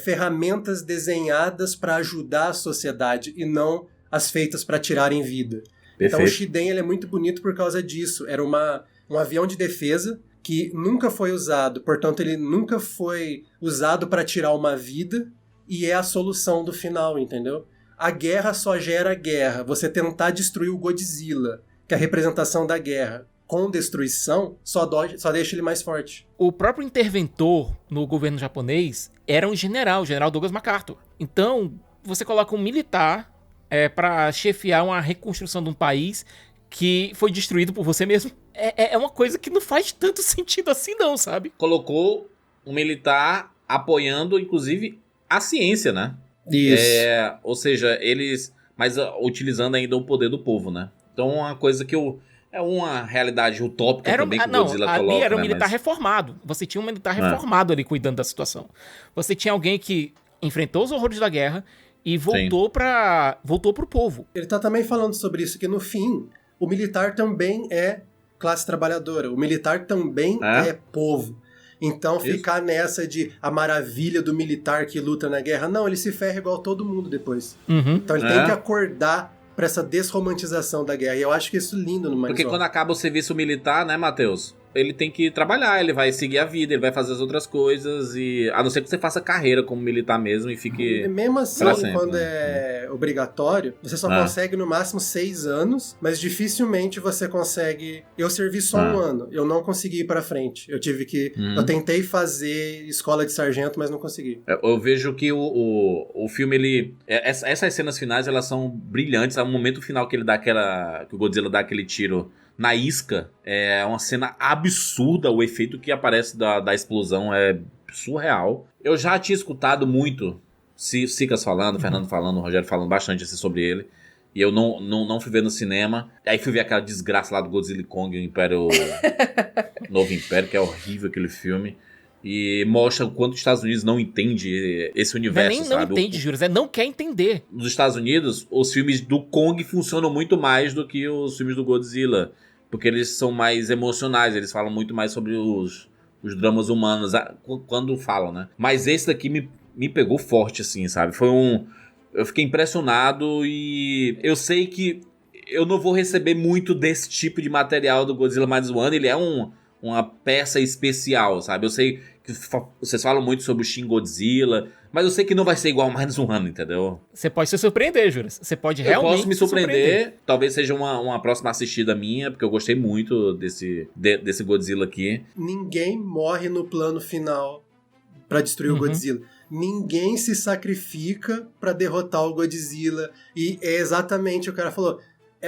F: ferramentas desenhadas para ajudar a sociedade e não as feitas para tirarem vida. Perfeito. Então o Shiden ele é muito bonito por causa disso. Era um avião de defesa que nunca foi usado, portanto ele nunca foi usado para tirar uma vida e é a solução do final, entendeu? A guerra só gera guerra. Você tentar destruir o Godzilla, que é a representação da guerra, com destruição, só deixa ele mais forte.
B: O próprio interventor no governo japonês era um general, o general Douglas MacArthur. Então, você coloca um militar para chefiar uma reconstrução de um país que foi destruído por você mesmo. É uma coisa que não faz tanto sentido assim não, sabe?
A: Colocou um militar apoiando, inclusive, a ciência, né?
F: Isso.
A: Ou seja, mas utilizando ainda o poder do povo, né? Então, uma coisa que é uma realidade utópica também que o Godzilla coloca.
B: Ali era um militar reformado. Você tinha um militar reformado ali cuidando da situação. Você tinha alguém que enfrentou os horrores da guerra e voltou pro povo.
F: Ele tá também falando sobre isso, que no fim, o militar também é classe trabalhadora. O militar também é povo. Então, ficar nessa de a maravilha do militar que luta na guerra, não, ele se ferra igual todo mundo depois.
B: Uhum.
F: Então, ele tem que acordar pra essa desromantização da guerra. E eu acho que isso é lindo no Manizal.
A: Porque quando acaba o serviço militar, né, Matheus? Ele tem que trabalhar, ele vai seguir a vida, ele vai fazer as outras coisas, e a não ser que você faça carreira como militar mesmo e fique...
F: Mesmo assim, sempre, quando é obrigatório, você só consegue no máximo 6 anos, mas dificilmente você consegue... Eu servi só 1 ano, eu não consegui ir pra frente. Eu tive que... Eu tentei fazer escola de sargento, mas não consegui.
A: Eu vejo que o filme, ele... Essas cenas finais, elas são brilhantes. O momento final que ele dá que o Godzilla dá aquele tiro na isca, é uma cena absurda. O efeito que aparece da explosão é surreal. Eu já tinha escutado muito Sicas falando, Fernando falando, Rogério falando bastante assim, sobre ele. E eu não fui ver no cinema. Aí fui ver aquela desgraça lá do Godzilla Kong, o Império... Novo Império, que é horrível aquele filme. E mostra o quanto os Estados Unidos não entende esse universo, sabe?
B: Não entende, Júlio, não quer entender.
A: Nos Estados Unidos, os filmes do Kong funcionam muito mais do que os filmes do Godzilla. Porque eles são mais emocionais, eles falam muito mais sobre os dramas humanos, quando falam, né? Mas esse daqui me pegou forte, assim, sabe? Eu fiquei impressionado e eu sei que eu não vou receber muito desse tipo de material do Godzilla Minus One. Ele é uma peça especial, sabe? Eu sei que vocês falam muito sobre o Shin Godzilla, mas eu sei que não vai ser igual ao Minus One, entendeu?
B: Você pode se surpreender, Júlio. Você pode realmente
A: Eu posso me surpreender. Talvez seja uma próxima assistida minha, porque eu gostei muito desse Godzilla aqui.
F: Ninguém morre no plano final pra destruir o Godzilla. Ninguém se sacrifica pra derrotar o Godzilla. E é exatamente o que o cara falou.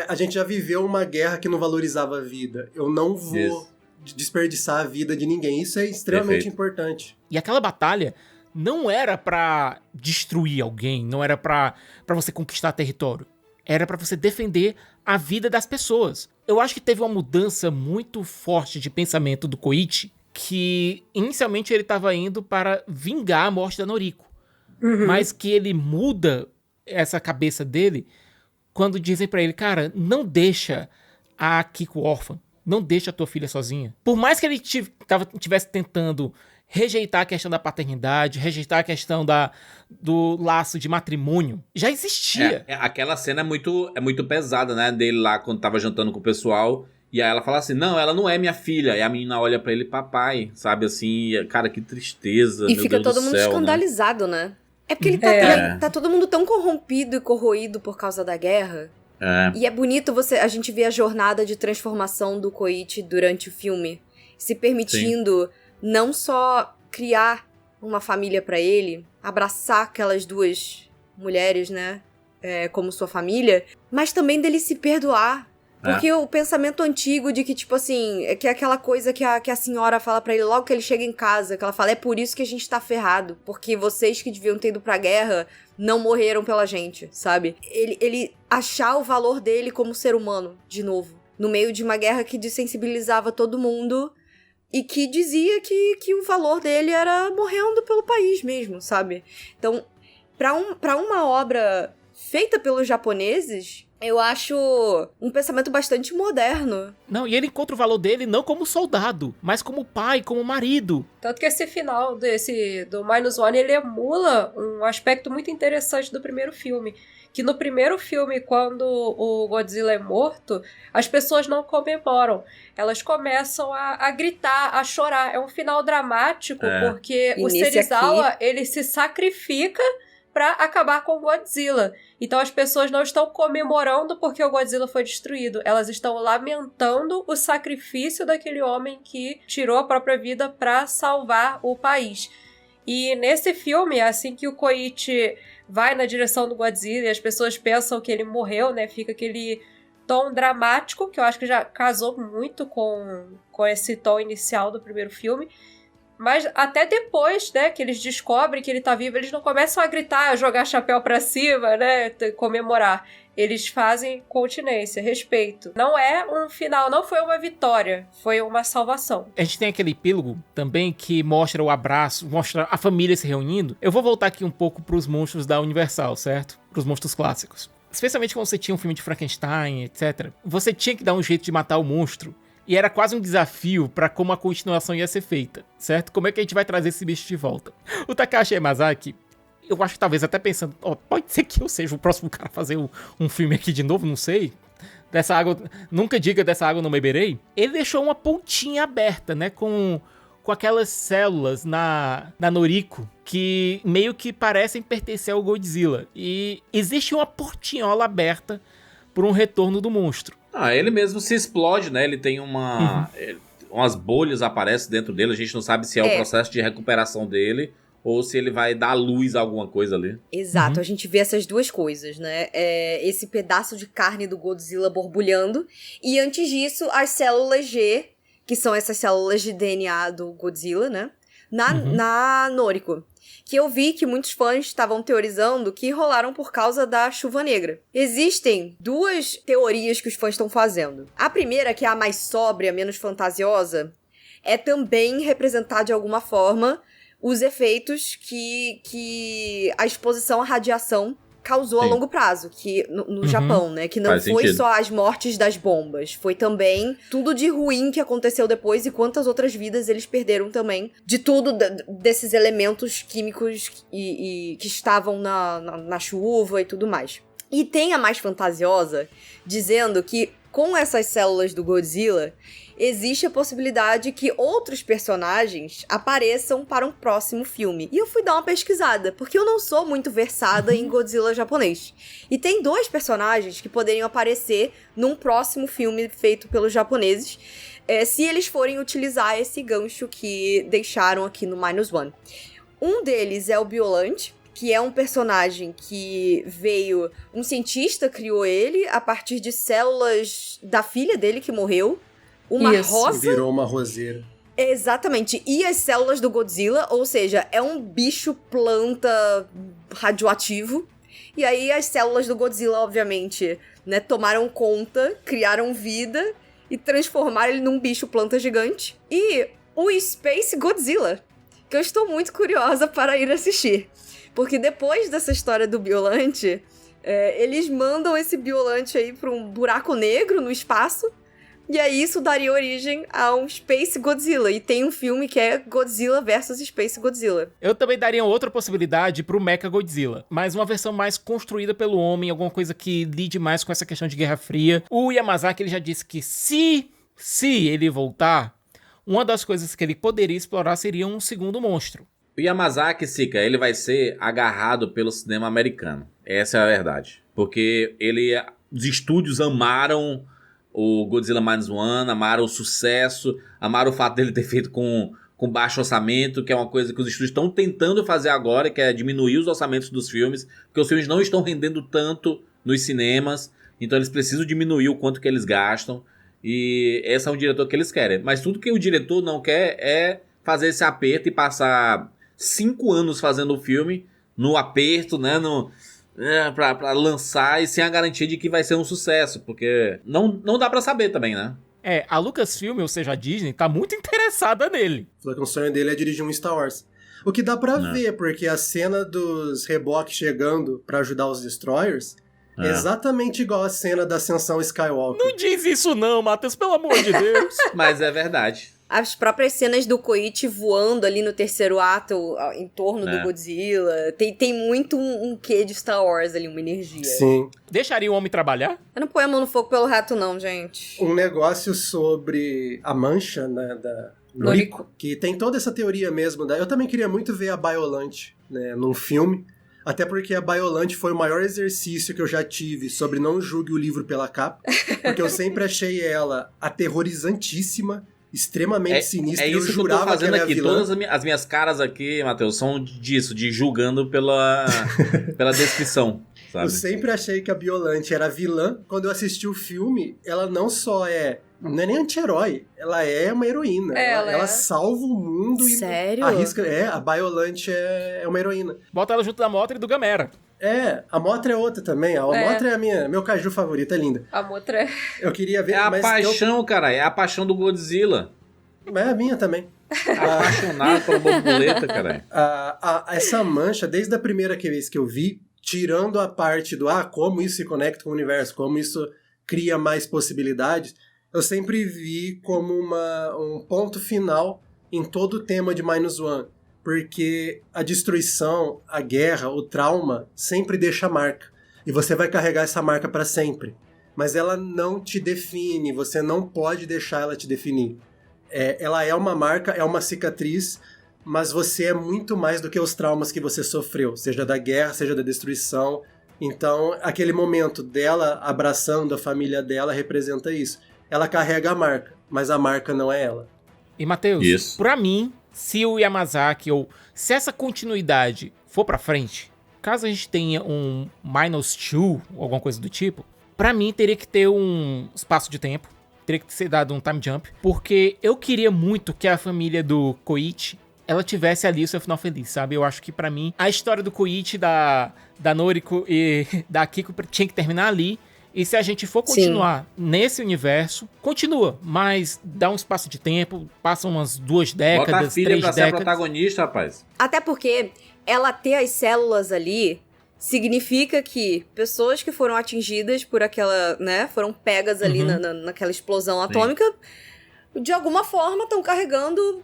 F: A gente já viveu uma guerra que não valorizava a vida. Eu não vou desperdiçar a vida de ninguém. Isso é extremamente importante.
B: E aquela batalha não era pra destruir alguém, não era pra você conquistar território. Era pra você defender a vida das pessoas. Eu acho que teve uma mudança muito forte de pensamento do Koichi, que inicialmente ele estava indo para vingar a morte da Noriko. Mas que ele muda essa cabeça dele quando dizem pra ele, cara, não deixa a Kiko órfã, não deixa a tua filha sozinha. Por mais que ele estivesse tentando rejeitar a questão da paternidade, rejeitar a questão do laço de matrimônio, já existia.
A: Aquela cena é muito pesada, né, dele lá quando tava jantando com o pessoal, e aí ela fala assim, não, ela não é minha filha, e a menina olha pra ele, papai, sabe, assim, cara, que tristeza,
D: e fica todo mundo escandalizado, né? É porque ele tá todo mundo tão corrompido e corroído por causa da guerra. E é bonito a gente ver a jornada de transformação do Koichi durante o filme, se permitindo não só criar uma família pra ele, abraçar aquelas 2 mulheres, né, como sua família, mas também dele se perdoar Porque o pensamento antigo de que, tipo assim, que é aquela coisa que a senhora fala pra ele logo que ele chega em casa, que ela fala, é por isso que a gente tá ferrado, porque vocês que deviam ter ido pra guerra não morreram pela gente, sabe? Ele achar o valor dele como ser humano, de novo, no meio de uma guerra que desensibilizava todo mundo e que dizia que o valor dele era morrendo pelo país mesmo, sabe? Então, pra uma obra feita pelos japoneses, eu acho um pensamento bastante moderno.
B: Não, e ele encontra o valor dele não como soldado, mas como pai, como marido.
C: Tanto que esse final do Minus One, ele emula um aspecto muito interessante do primeiro filme. Que no primeiro filme, quando o Godzilla é morto, as pessoas não comemoram. Elas começam a gritar, a chorar. É um final dramático, porque o Serizawa, ele se sacrifica pra acabar com o Godzilla. Então as pessoas não estão comemorando porque o Godzilla foi destruído. Elas estão lamentando o sacrifício daquele homem que tirou a própria vida pra salvar o país. E nesse filme, assim que o Koichi vai na direção do Godzilla e as pessoas pensam que ele morreu, né? Fica aquele tom dramático, que eu acho que já casou muito com esse tom inicial do primeiro filme. Mas até depois, né, que eles descobrem que ele tá vivo, eles não começam a gritar, a jogar chapéu pra cima, né, comemorar. Eles fazem continência, respeito. Não é um final, não foi uma vitória, foi uma salvação.
B: A gente tem aquele epílogo também que mostra o abraço, mostra a família se reunindo. Eu vou voltar aqui um pouco pros monstros da Universal, certo? Pros monstros clássicos. Especialmente quando você tinha um filme de Frankenstein, etc. Você tinha que dar um jeito de matar o monstro. E era quase um desafio pra como a continuação ia ser feita, certo? Como é que a gente vai trazer esse bicho de volta? O Takashi Yamazaki, eu acho que talvez até pensando, pode ser que eu seja o próximo cara a fazer um filme aqui de novo, não sei. Dessa água, nunca diga dessa água não beberei. Ele deixou uma pontinha aberta, né, com aquelas células na Noriko que meio que parecem pertencer ao Godzilla. E existe uma portinhola aberta por um retorno do monstro.
A: Ele mesmo se explode, né? Ele tem umas bolhas aparecem dentro dele. A gente não sabe se é o processo de recuperação dele ou se ele vai dar luz a alguma coisa ali.
D: Exato, a gente vê essas duas coisas, né? Esse pedaço de carne do Godzilla borbulhando. E antes disso, as células G, que são essas células de DNA do Godzilla, né? Na Noriko. Que eu vi que muitos fãs estavam teorizando que rolaram por causa da Chuva Negra. Existem duas teorias que os fãs estão fazendo. A primeira, que é a mais sóbria, menos fantasiosa, é também representar de alguma forma os efeitos que a exposição à radiação causou a longo prazo, que no Japão, né? Que não
A: Faz
D: foi
A: sentido.
D: só as mortes das bombas, foi também tudo de ruim que aconteceu depois e quantas outras vidas eles perderam também, de tudo desses elementos químicos e que estavam na chuva e tudo mais. E tem a mais fantasiosa, dizendo que com essas células do Godzilla, existe a possibilidade que outros personagens apareçam para um próximo filme. E eu fui dar uma pesquisada, porque eu não sou muito versada em Godzilla japonês. E tem dois personagens que poderiam aparecer num próximo filme feito pelos japoneses, se eles forem utilizar esse gancho que deixaram aqui no Minus One. Um deles é o Biollante, que é um personagem que veio... Um cientista criou ele a partir de células da filha dele que morreu. Uma rosa...
F: Virou uma roseira.
D: Exatamente. E as células do Godzilla, ou seja, é um bicho-planta radioativo. E aí as células do Godzilla, obviamente, né, tomaram conta, criaram vida e transformaram ele num bicho-planta gigante. E o Space Godzilla, que eu estou muito curiosa para ir assistir. Porque depois dessa história do Biollante, eles mandam esse Biollante aí para um buraco negro no espaço. E aí isso daria origem a um Space Godzilla. E tem um filme que é Godzilla vs Space Godzilla.
B: Eu também daria outra possibilidade pro Mecha Godzilla, mas uma versão mais construída pelo homem, alguma coisa que lide mais com essa questão de Guerra Fria. O Yamazaki, ele já disse que se ele voltar, uma das coisas que ele poderia explorar seria um segundo monstro.
A: O Yamazaki, Sika, ele vai ser agarrado pelo cinema americano. Essa é a verdade. Porque os estúdios amaram o Godzilla Minus One, amaram o sucesso, amaram o fato dele ter feito com baixo orçamento, que é uma coisa que os estúdios estão tentando fazer agora, que é diminuir os orçamentos dos filmes, porque os filmes não estão rendendo tanto nos cinemas. Então eles precisam diminuir o quanto que eles gastam. E esse é um diretor que eles querem. Mas tudo que o diretor não quer é fazer esse aperto e passar 5 anos fazendo o filme no aperto, né? Pra lançar e sem a garantia de que vai ser um sucesso. Porque não dá pra saber também, né?
B: A Lucasfilm, ou seja, a Disney, tá muito interessada nele.
F: Falou que o sonho dele é dirigir um Star Wars. O que dá pra ver, porque a cena dos reboques chegando pra ajudar os Destroyers é exatamente igual a cena da Ascensão Skywalker.
B: Não diz isso não, Matheus, pelo amor de Deus.
A: Mas é verdade.
D: As próprias cenas do Koichi voando ali no terceiro ato, em torno do Godzilla. Tem muito um quê de Star Wars ali, uma energia.
F: Sim.
B: Deixaria o homem trabalhar?
D: Eu não ponho a mão no fogo pelo rato não, gente.
F: Um negócio sobre a mancha, né, da Noriko, que tem toda essa teoria mesmo. Eu também queria muito ver a Biollante, né, num filme. Até porque a Biollante foi o maior exercício que eu já tive sobre não julgue o livro pela capa. Porque eu sempre achei ela aterrorizantíssima, extremamente sinistra.
A: É isso
F: eu jurava
A: que eu tô fazendo
F: que
A: aqui. Todas as minhas caras aqui, Matheus, são disso, de julgando pela descrição, sabe?
F: Eu sempre achei que a Biollante era vilã. Quando eu assisti o filme, ela não só não é nem anti-herói, ela é uma heroína. Ela salva o mundo.
D: Sério?
F: E arrisca. A Biollante é uma heroína.
B: Bota ela junto da Mothra e do Gamera.
F: A Mothra é outra também. A Mothra é meu caju favorito, é linda.
C: A Mothra
F: Eu queria ver...
A: É a paixão, cara. É a paixão do Godzilla.
F: É a minha também.
A: Apaixonado pela borboleta, cara.
F: Essa mancha, desde a primeira vez que eu vi, tirando a parte do como isso se conecta com o universo, como isso cria mais possibilidades, eu sempre vi como um ponto final em todo o tema de -1. Porque a destruição, a guerra, o trauma sempre deixa marca. E você vai carregar essa marca para sempre. Mas ela não te define, você não pode deixar ela te definir. Ela é uma marca, é uma cicatriz, mas você é muito mais do que os traumas que você sofreu, seja da guerra, seja da destruição. Então, aquele momento dela abraçando a família dela representa isso. Ela carrega a marca, mas a marca não é ela.
B: E, Matheus, pra mim, se o Yamazaki, ou se essa continuidade for pra frente, caso a gente tenha um -2, ou alguma coisa do tipo, pra mim teria que ter um espaço de tempo, teria que ser dado um time jump, porque eu queria muito que a família do Koichi, ela tivesse ali o seu final feliz, sabe? Eu acho que pra mim, a história do Koichi, da Noriko e da Akiko tinha que terminar ali. E se a gente for continuar nesse universo, continua, mas dá um espaço de tempo, passam umas 2 décadas, 3 décadas. Bota a filha pra
A: ser a protagonista, rapaz.
D: Até porque ela ter as células ali significa que pessoas que foram atingidas por aquela, né, foram pegas ali naquela explosão atômica, de alguma forma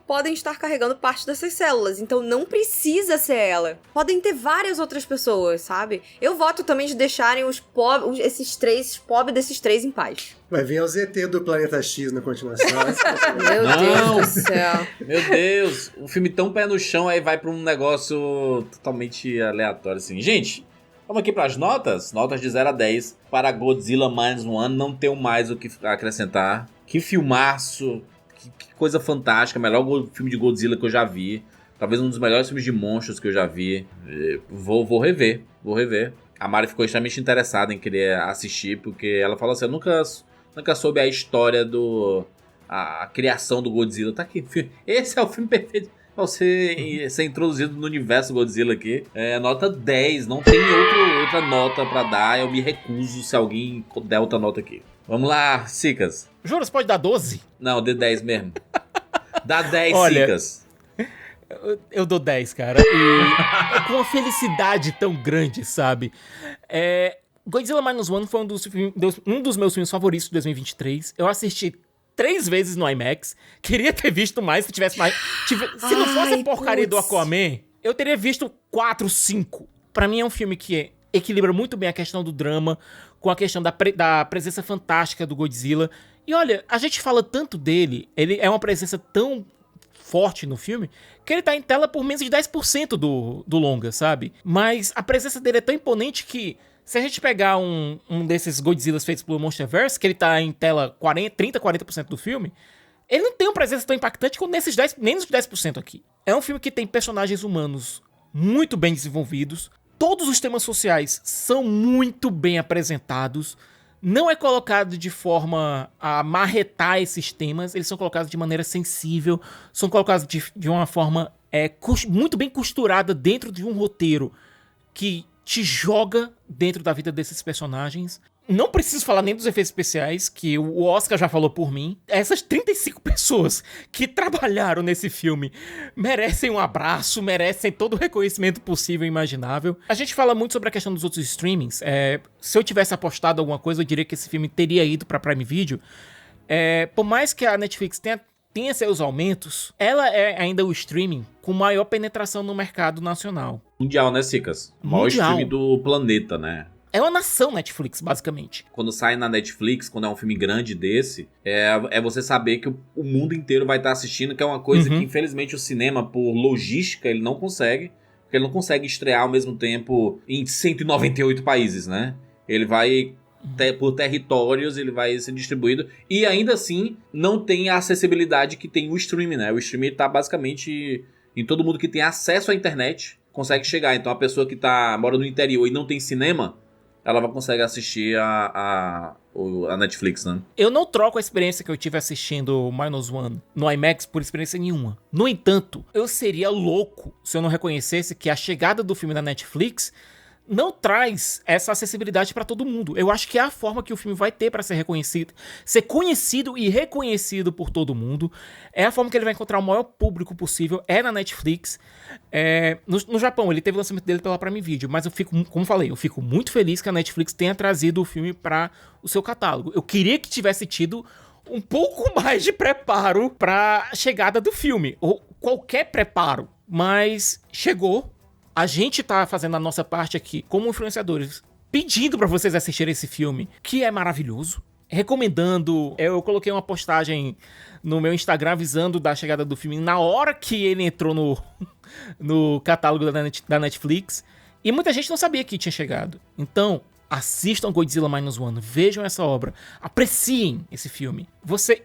D: podem estar carregando parte dessas células. Então não precisa ser ela. Podem ter várias outras pessoas, sabe? Eu voto também de deixarem os pobres desses três em paz.
F: Vai vir o ZT do Planeta X na continuação.
D: Meu Deus do céu.
A: Meu Deus, um filme tão pé no chão, aí vai pra um negócio totalmente aleatório, assim. Gente, vamos aqui pras notas. Notas de 0 a 10 para Godzilla -1. Não tenho mais o que acrescentar. Que filmaço, que coisa fantástica, melhor filme de Godzilla que eu já vi. Talvez um dos melhores filmes de monstros que eu já vi. Vou rever. A Mari ficou extremamente interessada em querer assistir, porque ela falou assim, eu nunca soube a história a criação do Godzilla. Tá aqui, esse é o filme perfeito pra você ser introduzido no universo Godzilla aqui. Nota 10, não tem outra nota pra dar, eu me recuso se alguém der outra nota aqui. Vamos lá, Cicas.
B: Jura, você pode dar 12?
A: Não, dê 10 mesmo. Dá 10,
B: Olha,
A: Cicas.
B: Eu dou 10, cara. E com uma felicidade tão grande, sabe? Godzilla -1 foi um dos meus filmes favoritos de 2023. Eu assisti 3 vezes no IMAX. Queria ter visto mais se tivesse mais. Se não fosse a porcaria do Aquaman, eu teria visto 4, 5. Pra mim é um filme que equilibra muito bem a questão do drama com a questão da presença fantástica do Godzilla. E olha, a gente fala tanto dele, ele é uma presença tão forte no filme, que ele tá em tela por menos de 10% do longa, sabe? Mas a presença dele é tão imponente que, se a gente pegar um desses Godzillas feitos pelo Monsterverse, que ele tá em tela 30, 40% do filme, ele não tem uma presença tão impactante como nesses menos de 10% aqui. É um filme que tem personagens humanos muito bem desenvolvidos, todos os temas sociais são muito bem apresentados, não é colocado de forma a marretar esses temas, eles são colocados de maneira sensível, são colocados de uma forma muito bem costurada dentro de um roteiro que te joga dentro da vida desses personagens. Não preciso falar nem dos efeitos especiais, que o Oscar já falou por mim. Essas 35 pessoas que trabalharam nesse filme merecem um abraço, merecem todo o reconhecimento possível e imaginável. A gente fala muito sobre a questão dos outros streamings. Se eu tivesse apostado alguma coisa, eu diria que esse filme teria ido pra Prime Video. Por mais que a Netflix tenha seus aumentos, ela é ainda o streaming com maior penetração no mercado nacional.
A: Mundial, né, Cicas? O maior streaming do planeta, né?
B: É uma nação Netflix, basicamente.
A: Quando sai na Netflix, quando é um filme grande desse, é você saber que o mundo inteiro vai estar assistindo, que é uma coisa que, infelizmente, o cinema, por logística, ele não consegue. Porque ele não consegue estrear ao mesmo tempo em 198 países, né? Ele vai, por territórios, ele vai ser distribuído. E ainda assim, não tem a acessibilidade que tem o streaming, né? O streaming tá basicamente em todo mundo que tem acesso à internet, consegue chegar. Então, a pessoa que mora no interior e não tem cinema, ela vai conseguir assistir a Netflix, né?
B: Eu não troco a experiência que eu tive assistindo Minus One no IMAX por experiência nenhuma. No entanto, eu seria louco se eu não reconhecesse que a chegada do filme na Netflix não traz essa acessibilidade pra todo mundo. Eu acho que é a forma que o filme vai ter pra ser reconhecido, ser conhecido e reconhecido por todo mundo. É a forma que ele vai encontrar o maior público possível, na Netflix. No Japão, ele teve o lançamento dele pela Prime Video, mas como falei, eu fico muito feliz que a Netflix tenha trazido o filme pra o seu catálogo. Eu queria que tivesse tido um pouco mais de preparo pra chegada do filme, ou qualquer preparo, mas chegou. A gente tá fazendo a nossa parte aqui, como influenciadores, pedindo pra vocês assistirem esse filme, que é maravilhoso. Recomendando. Eu coloquei uma postagem no meu Instagram avisando da chegada do filme na hora que ele entrou no catálogo da Netflix. E muita gente não sabia que tinha chegado. Então, assistam Godzilla Minus One, vejam essa obra, apreciem esse filme.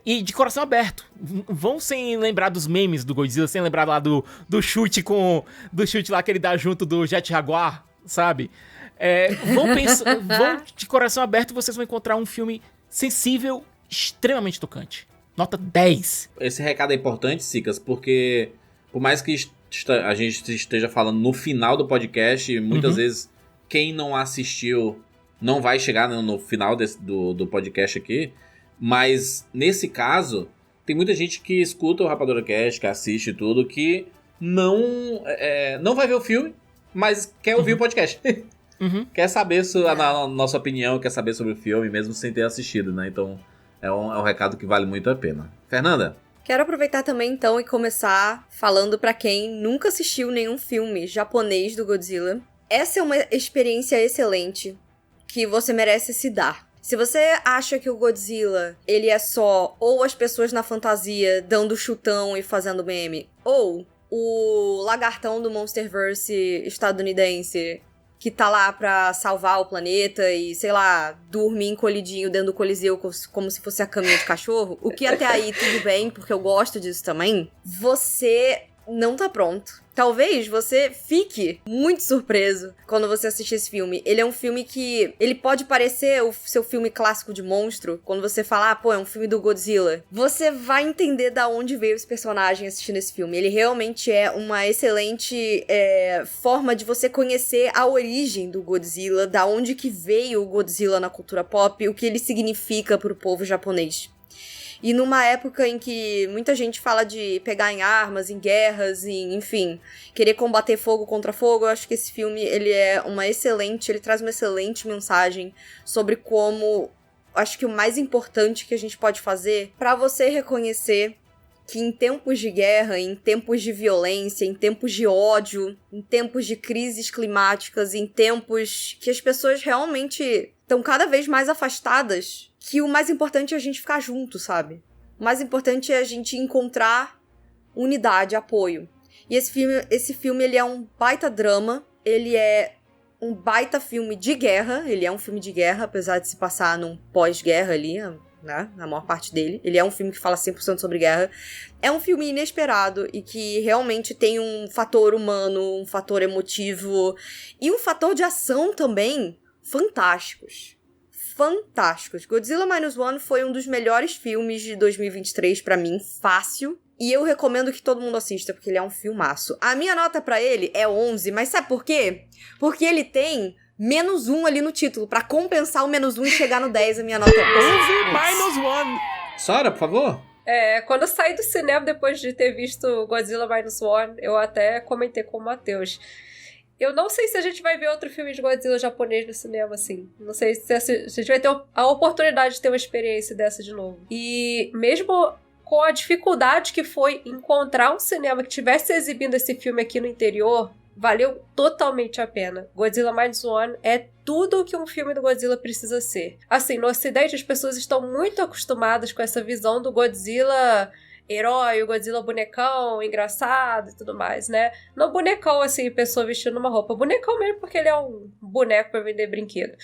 B: E de coração aberto, vão sem lembrar dos memes do Godzilla, sem lembrar lá do chute lá que ele dá junto do Jet Jaguar, sabe? Vão de coração aberto e vocês vão encontrar um filme sensível, extremamente tocante. Nota 10.
A: Esse recado é importante, Cicas, porque por mais que a gente esteja falando no final do podcast, muitas vezes quem não assistiu não vai chegar no final do podcast aqui, mas nesse caso, tem muita gente que escuta o Rapadura Cast, que assiste tudo, que não vai ver o filme, mas quer ouvir o podcast. Quer saber a nossa opinião, quer saber sobre o filme, mesmo sem ter assistido, né? Então, é um recado que vale muito a pena. Fernanda?
D: Quero aproveitar também, então, e começar falando pra quem nunca assistiu nenhum filme japonês do Godzilla. Essa é uma experiência excelente que você merece se dar. Se você acha que o Godzilla, ele é só ou as pessoas na fantasia dando chutão e fazendo meme, ou o lagartão do Monsterverse estadunidense que tá lá pra salvar o planeta e, sei lá, dormir encolhidinho dentro do coliseu como se fosse a caminha de cachorro, o que até aí tudo bem, porque eu gosto disso também, você não tá pronto. Talvez você fique muito surpreso quando você assistir esse filme. Ele é um filme que... ele pode parecer o seu filme clássico de monstro. Quando você fala, é um filme do Godzilla. Você vai entender da onde veio esse personagem assistindo esse filme. Ele realmente é uma excelente forma de você conhecer a origem do Godzilla, da onde que veio o Godzilla na cultura pop, o que ele significa pro povo japonês. E numa época em que muita gente fala de pegar em armas, em guerras, enfim, querer combater fogo contra fogo, eu acho que esse filme, ele traz uma excelente mensagem sobre como, acho que o mais importante que a gente pode fazer pra você reconhecer que em tempos de guerra, em tempos de violência, em tempos de ódio, em tempos de crises climáticas, em tempos que as pessoas realmente estão cada vez mais afastadas, que o mais importante é a gente ficar junto, sabe? O mais importante é a gente encontrar unidade, apoio. E esse filme ele é um baita drama, ele é um baita filme de guerra, ele é um filme de guerra, apesar de se passar num pós-guerra ali, né, na maior parte dele. Ele é um filme que fala 100% sobre guerra. É um filme inesperado e que realmente tem um fator humano, um fator emotivo e um fator de ação também fantásticos. fantásticos. Godzilla Minus One foi um dos melhores filmes de 2023 pra mim, fácil. E eu recomendo que todo mundo assista, porque ele é um filmaço. A minha nota pra ele é 11, mas sabe por quê? Porque ele tem -1 ali no título. Pra compensar o -1 e chegar no 10, a minha nota é
B: 11 -1.
A: Sora, por favor.
C: Quando eu saí do cinema depois de ter visto Godzilla Minus One, eu até comentei com o Matheus. Eu não sei se a gente vai ver outro filme de Godzilla japonês no cinema, assim. Não sei se a gente vai ter a oportunidade de ter uma experiência dessa de novo. E mesmo com a dificuldade que foi encontrar um cinema que estivesse exibindo esse filme aqui no interior, valeu totalmente a pena. Godzilla Minus One é tudo o que um filme do Godzilla precisa ser. Assim, no Ocidente as pessoas estão muito acostumadas com essa visão do Godzilla herói, o Godzilla bonecão, engraçado e tudo mais, né? Não bonecão, assim, pessoa vestindo uma roupa. Bonecão mesmo porque ele é um boneco pra vender brinquedo.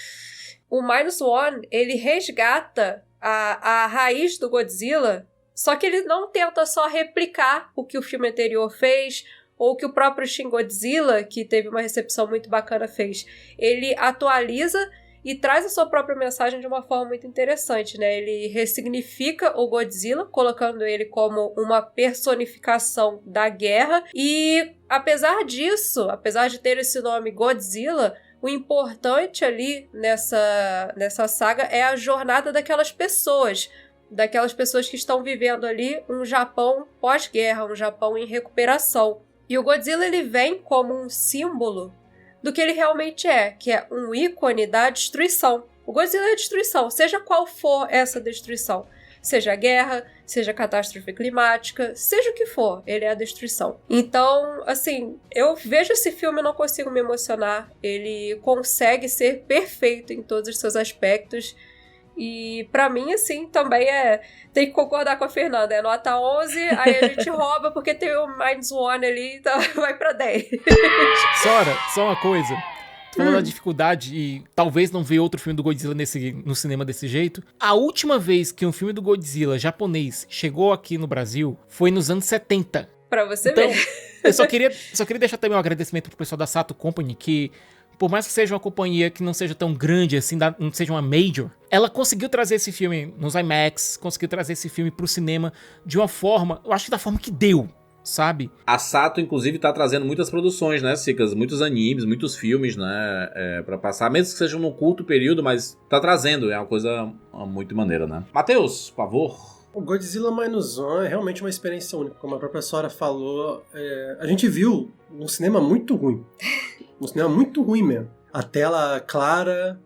C: O Minus One, ele resgata a raiz do Godzilla, só que ele não tenta só replicar o que o filme anterior fez, ou que o próprio Shin Godzilla, que teve uma recepção muito bacana, fez. Ele atualiza e traz a sua própria mensagem de uma forma muito interessante, né? Ele ressignifica o Godzilla, colocando ele como uma personificação da guerra. E apesar disso, apesar de ter esse nome Godzilla, o importante ali nessa saga é a jornada daquelas pessoas que estão vivendo ali um Japão pós-guerra, um Japão em recuperação. E o Godzilla, ele vem como um símbolo do que ele realmente é, que é um ícone da destruição. O Godzilla é a destruição, seja qual for essa destruição. Seja guerra, seja catástrofe climática, seja o que for, ele é a destruição. Então, assim, eu vejo esse filme e não consigo me emocionar. Ele consegue ser perfeito em todos os seus aspectos. E pra mim, assim, também tem que concordar com a Fernanda. É nota 11, aí a gente rouba porque tem o Minus One ali, então vai pra 10.
B: Sora, só uma coisa. Tô falando da dificuldade e talvez não ver outro filme do Godzilla no cinema desse jeito. A última vez que um filme do Godzilla japonês chegou aqui no Brasil foi nos anos 70.
C: Pra você
B: então,
C: ver.
B: Eu só queria deixar também um agradecimento pro pessoal da Sato Company, que por mais que seja uma companhia que não seja tão grande assim, não seja uma major, ela conseguiu trazer esse filme nos IMAX, conseguiu trazer esse filme pro cinema de uma forma, eu acho que da forma que deu, sabe?
A: A Sato, inclusive, tá trazendo muitas produções, né, Cicas? Muitos animes, muitos filmes, né, pra passar, mesmo que sejam num curto período, mas tá trazendo, é uma coisa muito maneira, né? Matheus, por favor.
F: O Godzilla Minus One é realmente uma experiência única, como a própria Sora falou. A gente viu um cinema muito ruim. Um cinema muito ruim mesmo. A tela clara,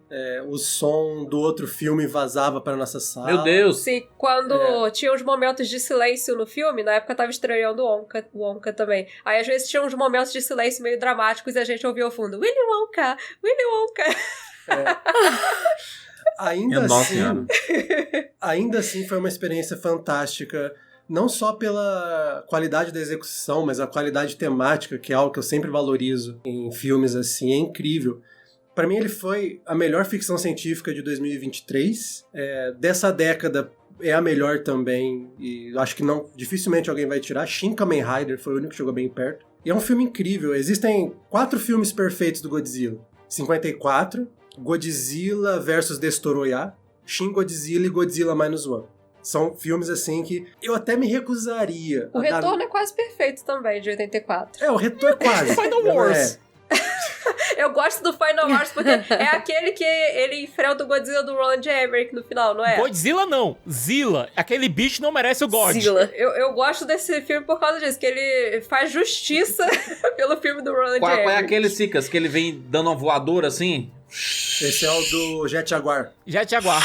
F: o som do outro filme vazava para nossa sala.
A: Meu Deus!
C: Sim, quando tinha uns momentos de silêncio no filme, na época tava estreando o Wonka também. Aí às vezes tinha uns momentos de silêncio meio dramáticos e a gente ouvia ao fundo, Willy Wonka! Willy Wonka!
F: Ainda assim foi uma experiência fantástica, não só pela qualidade da execução, mas a qualidade temática, que é algo que eu sempre valorizo em filmes assim, é incrível. Para mim ele foi a melhor ficção científica de 2023, dessa década é a melhor também, e acho que dificilmente alguém vai tirar. Shin Kamen Rider foi o único que chegou bem perto. E é um filme incrível, existem 4 filmes perfeitos do Godzilla. 54, Godzilla vs Destoroyah, Shin Godzilla e Godzilla Minus One. São filmes assim que eu até me recusaria.
C: O retorno é quase perfeito também, de 84.
F: O retorno é quase.
B: Final Wars.
C: Eu gosto do Final Wars porque é aquele que ele enfrenta o Godzilla do Roland Emmerich no final, não é?
B: Godzilla não, Zilla. Aquele bicho não merece o God.
C: Zilla. Eu gosto desse filme por causa disso, que ele faz justiça pelo filme do Roland Emmerich.
A: Qual é aquele, Cicas, que ele vem dando uma voadora assim?
F: Esse é o do Jet Jaguar.
B: Jet Jaguar.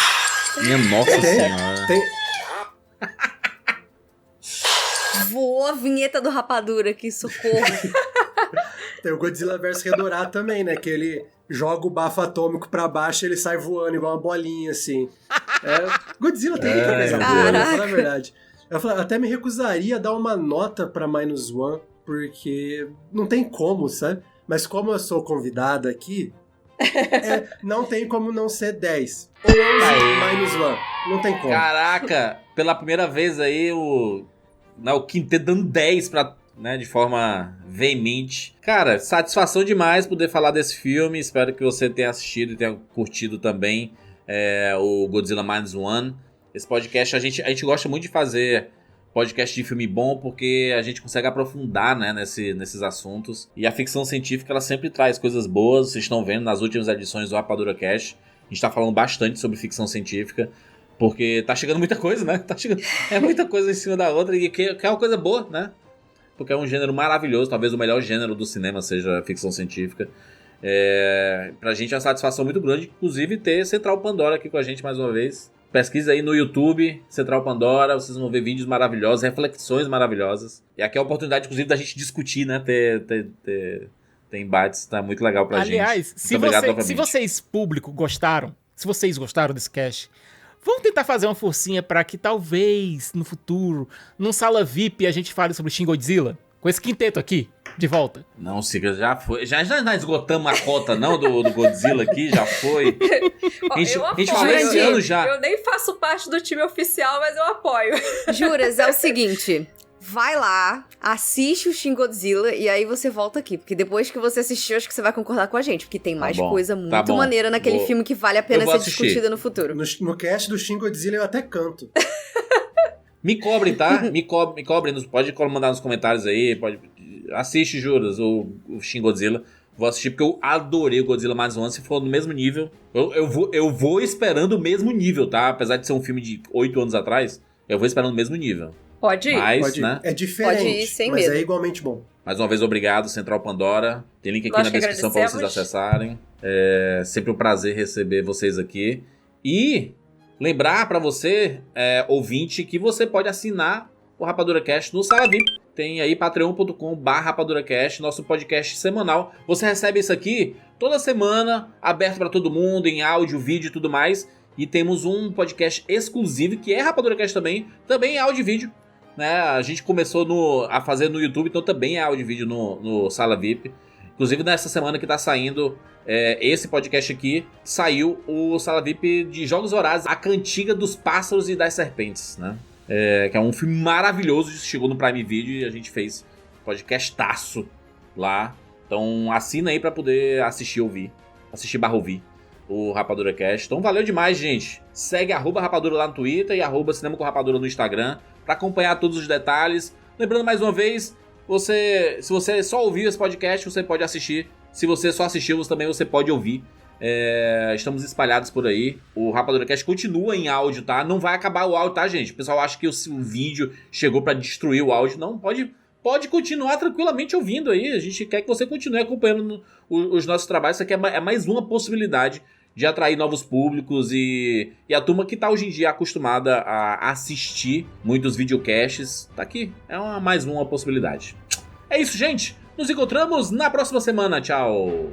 A: Minha nossa senhora.
D: Voou a vinheta do Rapadura aqui, socorro.
F: Tem o Godzilla vs Redorá também, né? Que ele joga o bafo atômico pra baixo e ele sai voando igual uma bolinha, assim. Godzilla tem muita coisa boa, né? Fala a verdade. Eu até me recusaria a dar uma nota pra Minus One, porque não tem como, sabe? Mas como eu sou convidada aqui, não tem como não ser 10. Ou 11 Minus One. Não tem como.
A: Caraca, pela primeira vez aí o quinteto dando 10 pra... né, de forma veemente. Cara, satisfação demais poder falar desse filme. Espero que você tenha assistido e tenha curtido também. o Godzilla Minus One. Esse podcast, a gente gosta muito de fazer podcast de filme bom porque a gente consegue aprofundar, né, nesses assuntos. E a ficção científica, ela sempre traz coisas boas. Vocês estão vendo nas últimas edições do Rapadura Cast. A gente tá falando bastante sobre ficção científica. Porque tá chegando muita coisa, né? É muita coisa em cima da outra. E que é uma coisa boa, né? Porque é um gênero maravilhoso. Talvez o melhor gênero do cinema seja a ficção científica. Pra gente é uma satisfação muito grande, inclusive, ter Central Pandora aqui com a gente mais uma vez. Pesquisa aí no YouTube, Central Pandora, vocês vão ver vídeos maravilhosos, reflexões maravilhosas. E aqui é a oportunidade, inclusive, da gente discutir, né? Ter embates, tá muito legal pra gente.
B: Aliás, se vocês, público, gostaram, se vocês gostaram desse cast, vamos tentar fazer uma forcinha pra que talvez, no futuro, num Sala VIP, a gente fale sobre Shin Godzilla, com esse quinteto aqui. De volta.
A: Não, Siga, já foi. Já esgotamos a cota, não, do Godzilla aqui, já foi. A gente falou esse ano já.
C: Eu nem faço parte do time oficial, mas eu apoio.
D: Juras, é o seguinte. Vai lá, assiste o Shin Godzilla e aí você volta aqui. Porque depois que você assistiu, acho que você vai concordar com a gente. Porque tem mais coisa muito maneira naquele filme que vale a pena ser discutida no futuro.
F: No cast do Shin Godzilla eu até canto.
A: Me cobrem, tá? Me cobrem. Pode mandar nos comentários aí, assiste, Juras, o Shin Godzilla. Vou assistir porque eu adorei o Godzilla Minus One. Se for no mesmo nível, eu vou esperando o mesmo nível, tá? Apesar de ser um filme de 8 anos atrás, eu vou esperando o mesmo nível.
C: Pode ir.
A: Mas, né?
F: É diferente,
D: pode ir sem
F: mas
D: medo.
F: É igualmente bom.
A: Mais uma vez, obrigado, Central Pandora. Tem link aqui na descrição para vocês acessarem. É sempre um prazer receber vocês aqui. E lembrar para você, ouvinte, que você pode assinar o Rapadura Cast no Sala VIP. Tem aí patreon.com/RapaduraCast, nosso podcast semanal. Você recebe isso aqui toda semana, aberto para todo mundo, em áudio, vídeo e tudo mais. E temos um podcast exclusivo, que é Rapadura Cast também em áudio e vídeo. Né? A gente começou a fazer no YouTube, então também é áudio e vídeo no Sala VIP. Inclusive, nessa semana que tá saindo esse podcast aqui, saiu o Sala VIP de Jogos Vorazes, A Cantiga dos Pássaros e das Serpentes, né? Que é um filme maravilhoso, chegou no Prime Video e a gente fez podcastaço lá. Então assina aí pra poder assistir barra ouvir o Rapadura Cast. Então valeu demais, gente. Segue @Rapadura lá no Twitter e @Cinema com Rapadura no Instagram pra acompanhar todos os detalhes. Lembrando mais uma vez, se você só ouviu esse podcast, você pode assistir. Se você só assistiu, também você pode ouvir. Estamos espalhados por aí. O Rapadura Cast continua em áudio, tá? Não vai acabar o áudio, tá, gente? O pessoal acha que o vídeo chegou pra destruir o áudio. Não, pode continuar tranquilamente ouvindo aí. A gente quer que você continue acompanhando os nossos trabalhos. Isso aqui é mais uma possibilidade de atrair novos públicos e a turma que tá hoje em dia acostumada a assistir muitos videocasts. Tá aqui, mais uma possibilidade. É isso, gente. Nos encontramos na próxima semana. Tchau!